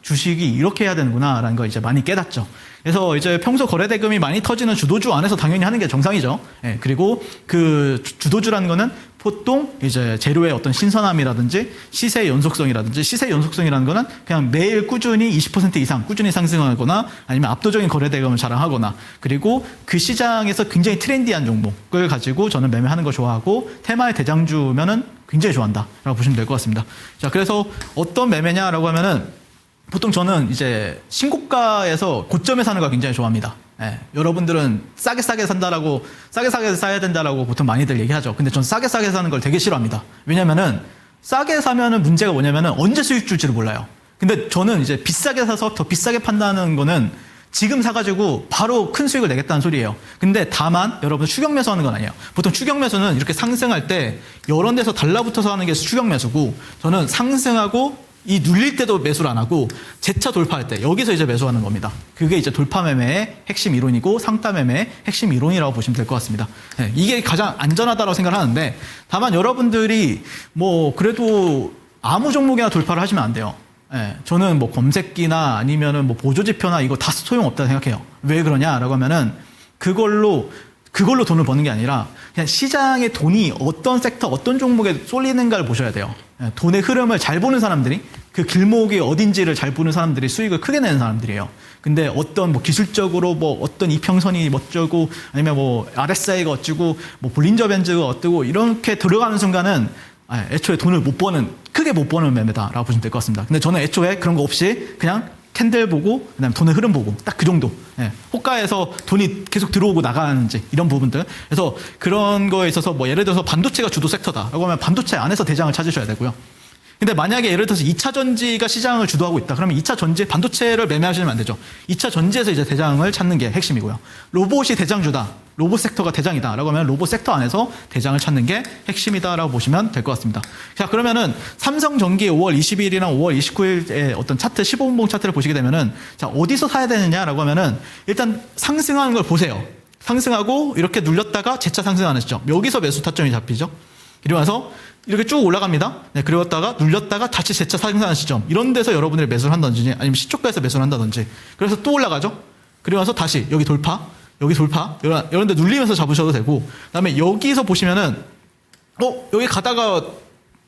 주식이 이렇게 해야 되는구나라는 걸 이제 많이 깨닫죠. 그래서 이제 평소 거래 대금이 많이 터지는 주도주 안에서 당연히 하는 게 정상이죠. 그리고 그 주도주라는 거는 보통 이제 재료의 어떤 신선함이라든지 시세 연속성이라든지, 시세 연속성이라는 거는 그냥 매일 꾸준히 20% 이상 꾸준히 상승하거나 아니면 압도적인 거래대금을 자랑하거나, 그리고 그 시장에서 굉장히 트렌디한 종목을 가지고 저는 매매하는 거 좋아하고 테마의 대장주면은 굉장히 좋아한다라고 보시면 될 것 같습니다. 자, 그래서 어떤 매매냐라고 하면은 보통 저는 이제 신고가에서 고점에 사는 거 굉장히 좋아합니다. 예, 여러분들은 싸게 산다라고, 싸게 사야 된다라고 보통 많이들 얘기하죠. 근데 전 싸게 사는 걸 되게 싫어합니다. 왜냐면은 싸게 사면은 문제가 뭐냐면은 언제 수익 줄지를 몰라요. 근데 저는 이제 비싸게 사서 더 비싸게 판다는 거는 지금 사가지고 바로 큰 수익을 내겠다는 소리예요. 근데 다만 여러분 추격 매수하는 건 아니에요. 보통 추격 매수는 이렇게 상승할 때 여러 데서 달라붙어서 하는 게 추격 매수고, 저는 상승하고 이 눌릴 때도 매수를 안 하고 재차 돌파할 때 여기서 이제 매수하는 겁니다. 그게 이제 돌파 매매의 핵심 이론이고 상따 매매의 핵심 이론이라고 보시면 될 것 같습니다. 네, 이게 가장 안전하다고 생각을 하는데, 다만 여러분들이 뭐 그래도 아무 종목이나 돌파를 하시면 안 돼요. 네, 저는 뭐 검색기나 아니면은 뭐 보조지표나 이거 다 소용없다 생각해요. 왜 그러냐라고 하면은 그걸로 돈을 버는 게 아니라 그냥 시장의 돈이 어떤 섹터, 어떤 종목에 쏠리는가를 보셔야 돼요. 돈의 흐름을 잘 보는 사람들이, 그 길목이 어딘지를 잘 보는 사람들이 수익을 크게 내는 사람들이에요. 근데 어떤 뭐 기술적으로 뭐 어떤 이평선이 어쩌고 아니면 뭐 RSI가 어쩌고 뭐 볼린저 밴드가 어쩌고 이렇게 들어가는 순간은 애초에 돈을 크게 못 버는 매매다라고 보시면 될 것 같습니다. 근데 저는 애초에 그런 거 없이 그냥 캔들 보고 그다음에 돈의 흐름 보고 딱 그 정도. 호가에서 돈이 계속 들어오고 나가는지 이런 부분들. 그래서 그런 거에 있어서 뭐 예를 들어서 반도체가 주도 섹터다라고 하면 반도체 안에서 대장을 찾으셔야 되고요. 근데 만약에 예를 들어서 2차 전지가 시장을 주도하고 있다. 그러면 2차 전지, 반도체를 매매하시면 안 되죠. 2차 전지에서 이제 대장을 찾는 게 핵심이고요. 로봇이 대장주다. 로봇 섹터가 대장이다. 라고 하면 로봇 섹터 안에서 대장을 찾는 게 핵심이다라고 보시면 될 것 같습니다. 자, 그러면은 삼성전기 5월 20일이랑 5월 29일의 어떤 차트, 15분봉 차트를 보시게 되면은 자, 어디서 사야 되느냐라고 하면은 일단 상승하는 걸 보세요. 상승하고 이렇게 눌렸다가 재차 상승하는 시점. 여기서 매수 타점이 잡히죠. 이러면서 이렇게 쭉 올라갑니다. 네, 그러다가 눌렸다가 다시 재차 상승하는 시점. 이런 데서 여러분들이 매수를 한다든지 아니면 시초가에서 매수를 한다든지. 그래서 또 올라가죠. 그러면서 다시 여기 돌파, 이런 데 눌리면서 잡으셔도 되고, 그다음에 여기서 보시면은 여기 가다가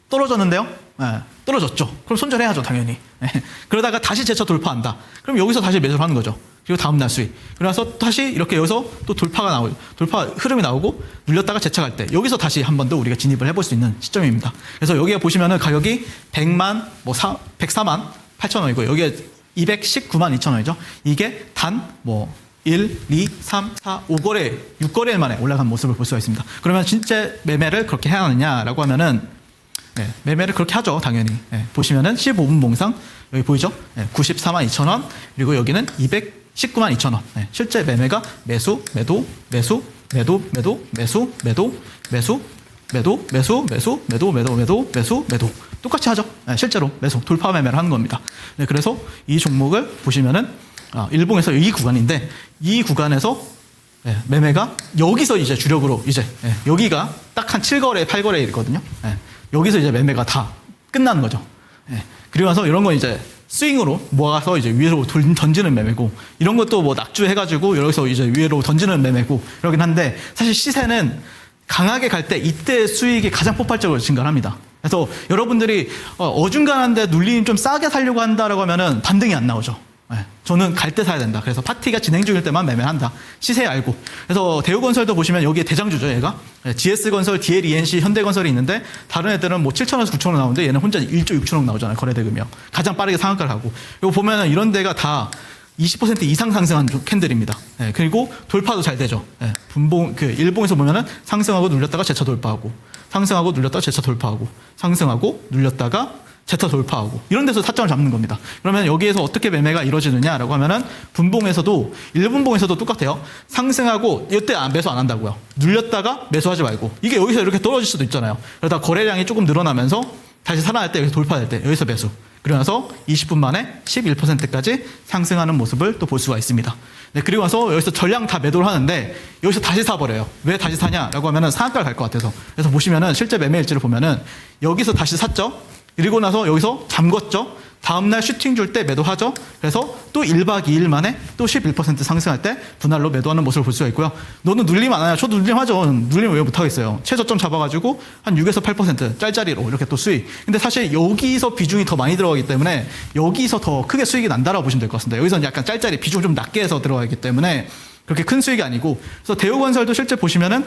떨어졌는데요. 네, 떨어졌죠. 그럼 손절해야죠, 당연히. 네, 그러다가 다시 재차 돌파한다. 그럼 여기서 다시 매수를 하는 거죠. 그리고 다음날 수익. 그래서 다시 이렇게 여기서 또 돌파 흐름이 나오고 눌렸다가 재차 갈 때 여기서 다시 한 번 더 우리가 진입을 해볼 수 있는 시점입니다. 그래서 여기에 보시면은 가격이 104만 8천 원이고 여기에 219만 2천 원이죠. 이게 단 1, 2, 3, 4, 5거래, 6거래일 만에 올라간 모습을 볼 수가 있습니다. 그러면 진짜 매매를 그렇게 해야 하느냐라고 하면은 네, 매매를 그렇게 하죠, 당연히. 네, 보시면은 15분 봉상 여기 보이죠? 네, 94만 2천 원, 그리고 여기는 219만 2천 원. 네, 실제 매매가 매수, 매도, 매수, 매도, 매도, 매수, 매도, 매수, 매도, 매수, 매수, 매도, 매도, 매도, 매수, 매도. 똑같이 하죠. 네, 실제로 매수, 돌파 매매를 하는 겁니다. 네, 그래서 이 종목을 보시면은 일봉에서 이 구간인데 이 구간에서 매매가 여기서 이제 주력으로 이제 여기가 딱 한 7거래, 8거래이거든요. 여기서 이제 매매가 다 끝나는 거죠. 그리고 나서 이런 건 이제 스윙으로 모아서 이제 위로 던지는 매매고, 이런 것도 뭐 낙주해가지고 여기서 이제 위로 던지는 매매고 이러긴 한데, 사실 시세는 강하게 갈 때 이때 수익이 가장 폭발적으로 증가합니다. 그래서 여러분들이 어중간한데 눌림 좀 싸게 살려고 한다라고 하면은 반등이 안 나오죠. 저는 갈 때 사야 된다. 그래서 파티가 진행 중일 때만 매매한다. 시세 알고. 그래서 대우건설도 보시면 여기에 대장주죠, 얘가. GS건설, DLENC, 현대건설이 있는데 다른 애들은 뭐 7천원에서 9천원 나오는데 얘는 혼자 1조 6천억 나오잖아요, 거래대금이요. 가장 빠르게 상한가를 하고. 이거 보면은 이런 데가 다 20% 이상 상승한 캔들입니다. 그리고 돌파도 잘 되죠. 일봉에서 보면은 상승하고 눌렸다가 재차 돌파하고, 상승하고 눌렸다가 재차 돌파하고, 상승하고 눌렸다가 재차 돌파하고, 이런 데서 타점을 잡는 겁니다. 그러면 여기에서 어떻게 매매가 이루어지느냐라고 하면은 분봉에서도 1분봉에서도 똑같아요. 상승하고 이때 매수 안 한다고요. 눌렸다가 매수하지 말고, 이게 여기서 이렇게 떨어질 수도 있잖아요. 그러다 거래량이 조금 늘어나면서 다시 살아날 때, 여기서 돌파될 때 여기서 매수. 그러면서 20분 만에 11%까지 상승하는 모습을 또 볼 수가 있습니다. 네, 그리고 나서 여기서 전량 다 매도를 하는데 여기서 다시 사버려요. 왜 다시 사냐라고 하면은 상한가를 갈 것 같아서. 그래서 보시면은 실제 매매 일지를 보면은 여기서 다시 샀죠. 그리고 나서 여기서 잠궜죠. 다음날 슈팅 줄 때 매도하죠. 그래서 또 1박 2일 만에 또 11% 상승할 때 분할로 매도하는 모습을 볼 수가 있고요. 너는 눌림 안 하냐? 저도 눌림하죠. 눌림 왜 못하겠어요? 최저점 잡아가지고 한 6에서 8% 짤짤이로 이렇게 또 수익. 근데 사실 여기서 비중이 더 많이 들어가기 때문에 여기서 더 크게 수익이 난다라고 보시면 될 것 같습니다. 여기서는 약간 짤짤이 비중 좀 낮게 해서 들어가기 때문에 그렇게 큰 수익이 아니고, 그래서 대우건설도 실제 보시면은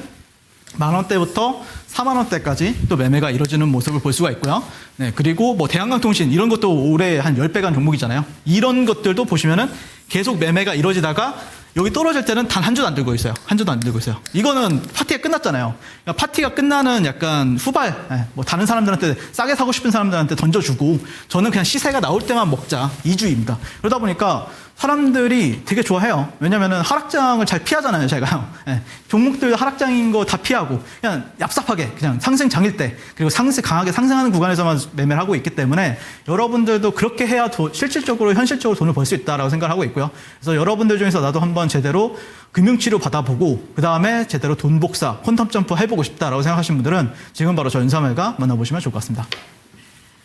10,000원대부터 40,000원대까지 또 매매가 이루어지는 모습을 볼 수가 있고요. 네, 그리고 뭐 대한강통신 이런 것도 올해 한 10배 간 종목이잖아요. 이런 것들도 보시면은 계속 매매가 이루어지다가 여기 떨어질 때는 단 한 주도 안 들고 있어요. 한 주도 안 들고 있어요. 이거는 파티가 끝났잖아요. 그러니까 파티가 끝나는 약간 후발, 뭐 다른 사람들한테 싸게 사고 싶은 사람들한테 던져주고, 저는 그냥 시세가 나올 때만 먹자 2주입니다. 그러다 보니까 사람들이 되게 좋아해요. 왜냐면은 하락장을 잘 피하잖아요, 제가요. 예, 종목들 하락장인 거 다 피하고 그냥 얍삽하게 그냥 상승 장일 때, 그리고 강하게 상승하는 구간에서만 매매를 하고 있기 때문에 여러분들도 그렇게 해야 실질적으로 현실적으로 돈을 벌 수 있다라고 생각을 하고 있고요. 그래서 여러분들 중에서 나도 한번 제대로 금융치료 받아보고 그 다음에 제대로 돈 복사, 퀀텀 점프 해보고 싶다라고 생각하시는 분들은 지금 바로 저 윤삼일과 만나보시면 좋을 것 같습니다.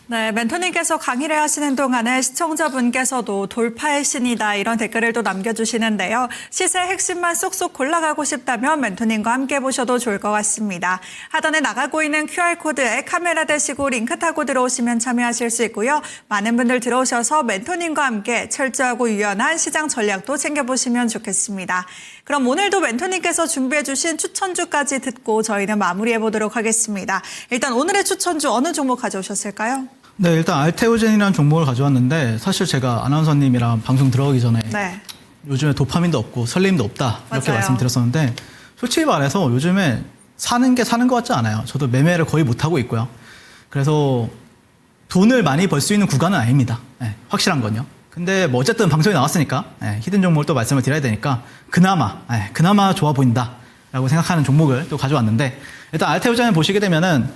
네, 멘토님께서 강의를 하시는 동안에 시청자분께서도 돌파의 신이다 이런 댓글을 또 남겨주시는데요. 시세 핵심만 쏙쏙 골라가고 싶다면 멘토님과 함께 보셔도 좋을 것 같습니다. 하단에 나가고 있는 QR코드에 카메라 대시고 링크 타고 들어오시면 참여하실 수 있고요. 많은 분들 들어오셔서 멘토님과 함께 철저하고 유연한 시장 전략도 챙겨보시면 좋겠습니다. 그럼 오늘도 멘토님께서 준비해주신 추천주까지 듣고 저희는 마무리해보도록 하겠습니다. 일단 오늘의 추천주 어느 종목 가져오셨을까요? 네, 일단 알테오젠이라는 종목을 가져왔는데, 사실 제가 아나운서님이랑 방송 들어가기 전에 네. 요즘에 도파민도 없고 설레임도 없다 이렇게 맞아요. 말씀드렸었는데, 솔직히 말해서 요즘에 사는 게 사는 것 같지 않아요. 저도 매매를 거의 못하고 있고요. 그래서 돈을 많이 벌 수 있는 구간은 아닙니다. 네, 확실한 건요. 근데 뭐 어쨌든 방송에 나왔으니까 히든 종목을 또 말씀을 드려야 되니까 그나마 좋아 보인다라고 생각하는 종목을 또 가져왔는데, 일단 알테오젠을 보시게 되면은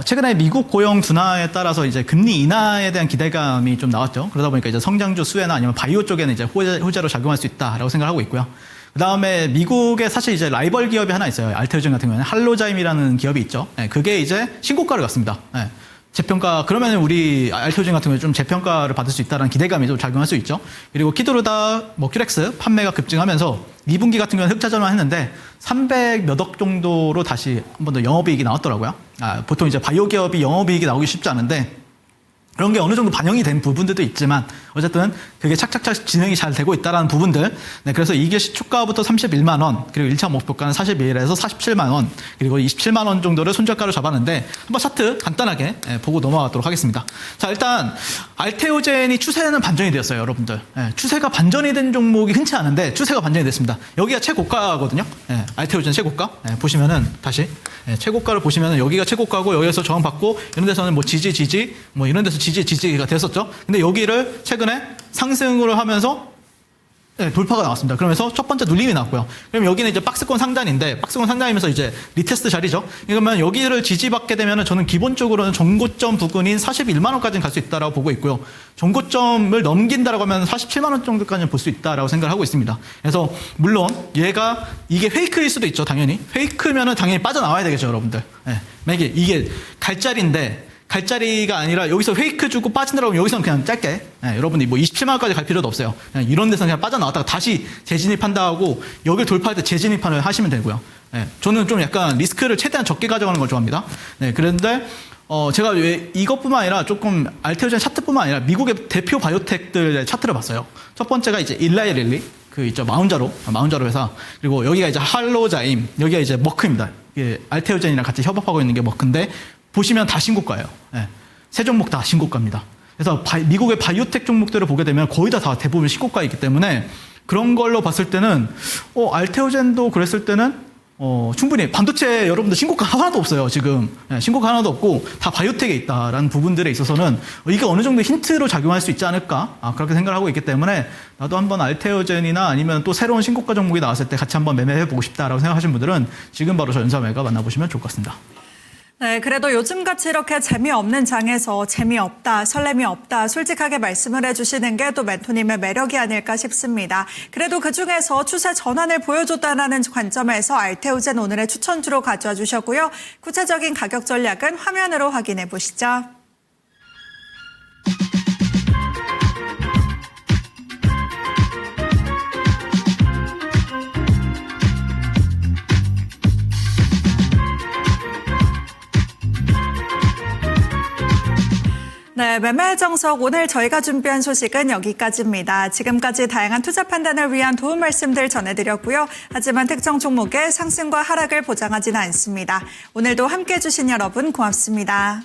최근에 미국 고용 둔화에 따라서 이제 금리 인하에 대한 기대감이 좀 나왔죠. 그러다 보니까 이제 성장주 수혜나 아니면 바이오 쪽에는 이제 호재로 작용할 수 있다라고 생각하고 있고요. 그 다음에 미국에 사실 이제 라이벌 기업이 하나 있어요. 알테오젠 같은 경우에는 할로자임이라는 기업이 있죠. 그게 이제 신고가를 갔습니다. 재평가, 그러면 우리 알테오젠 같은 경우에 좀 재평가를 받을 수 있다는 기대감이 좀 작용할 수 있죠. 그리고 키도르다, 큐렉스 판매가 급증하면서 2분기 같은 경우는 흑자전환 했는데 300 몇 억 정도로 다시 한 번 더 영업이익이 나왔더라고요. 보통 이제 바이오 기업이 영업이익이 나오기 쉽지 않은데, 그런 게 어느 정도 반영이 된 부분들도 있지만 어쨌든 그게 착착착 진행이 잘 되고 있다는 부분들. 네, 그래서 이게 시초가부터 31만 원, 그리고 1차 목표가는 41에서 47만 원, 그리고 27만 원 정도를 손절가로 잡았는데, 한번 차트 간단하게 보고 넘어가도록 하겠습니다. 자, 일단 알테오젠이 추세는 반전이 되었어요, 여러분들. 추세가 반전이 된 종목이 흔치 않은데 추세가 반전이 됐습니다. 여기가 최고가거든요. 알테오젠 최고가. 보시면은 다시 최고가를 보시면은 여기가 최고가고, 여기에서 저항받고, 이런 데서는 뭐 지지 뭐 이런 데서 지지가 됐었죠. 근데 여기를 최근에 상승으로 하면서 돌파가 나왔습니다. 그러면서 첫 번째 눌림이 나왔고요. 그럼 여기는 이제 박스권 상단인데, 박스권 상단이면서 이제 리테스트 자리죠. 그러면 여기를 지지받게 되면은 저는 기본적으로는 전고점 부근인 41만 원까지는 갈 수 있다라고 보고 있고요. 전고점을 넘긴다라고 하면 47만 원 정도까지는 볼 수 있다라고 생각을 하고 있습니다. 그래서 물론 이게 페이크일 수도 있죠, 당연히. 페이크면은 당연히 빠져나와야 되겠죠, 여러분들. 이게 갈자리인데, 갈자리가 아니라 여기서 페이크 주고 빠지느라고 하면 여기서는 그냥 짧게, 여러분이 뭐 27만 원까지 갈 필요도 없어요. 그냥 이런 데서 그냥 빠져나왔다가 다시 재진입한다 하고, 여기를 돌파할 때 재진입을 하시면 되고요. 저는 좀 약간 리스크를 최대한 적게 가져가는 걸 좋아합니다. 그런데 제가 왜 이것뿐만 아니라 조금 알테오젠 차트뿐만 아니라 미국의 대표 바이오텍들의 차트를 봤어요. 첫 번째가 이제 일라이 릴리, 그 있죠, 마운자로 회사. 그리고 여기가 이제 할로자임, 여기가 이제 머크입니다. 이게 알테오젠이랑 같이 협업하고 있는 게 머크인데, 보시면 다 신고가예요. 세 종목 다 신고가입니다. 그래서 미국의 바이오텍 종목들을 보게 되면 거의 다 대부분 신고가이기 때문에, 그런 걸로 봤을 때는 알테오젠도 그랬을 때는 충분히 반도체 여러분들 신고가 하나도 없어요, 지금. 신고가 하나도 없고 다 바이오텍에 있다라는 부분들에 있어서는 이게 어느 정도 힌트로 작용할 수 있지 않을까, 그렇게 생각을 하고 있기 때문에, 나도 한번 알테오젠이나 아니면 또 새로운 신고가 종목이 나왔을 때 같이 한번 매매해보고 싶다라고 생각하시는 분들은 지금 바로 저 윤삼일과 만나보시면 좋을 것 같습니다. 네, 그래도 요즘같이 이렇게 재미없는 장에서 재미없다, 설렘이 없다 솔직하게 말씀을 해주시는 게 또 멘토님의 매력이 아닐까 싶습니다. 그래도 그중에서 추세 전환을 보여줬다는 관점에서 알테오젠 오늘의 추천주로 가져와 주셨고요. 구체적인 가격 전략은 화면으로 확인해 보시죠. 네, 매매 정석 오늘 저희가 준비한 소식은 여기까지입니다. 지금까지 다양한 투자 판단을 위한 도움 말씀들 전해드렸고요. 하지만 특정 종목의 상승과 하락을 보장하지는 않습니다. 오늘도 함께해 주신 여러분 고맙습니다.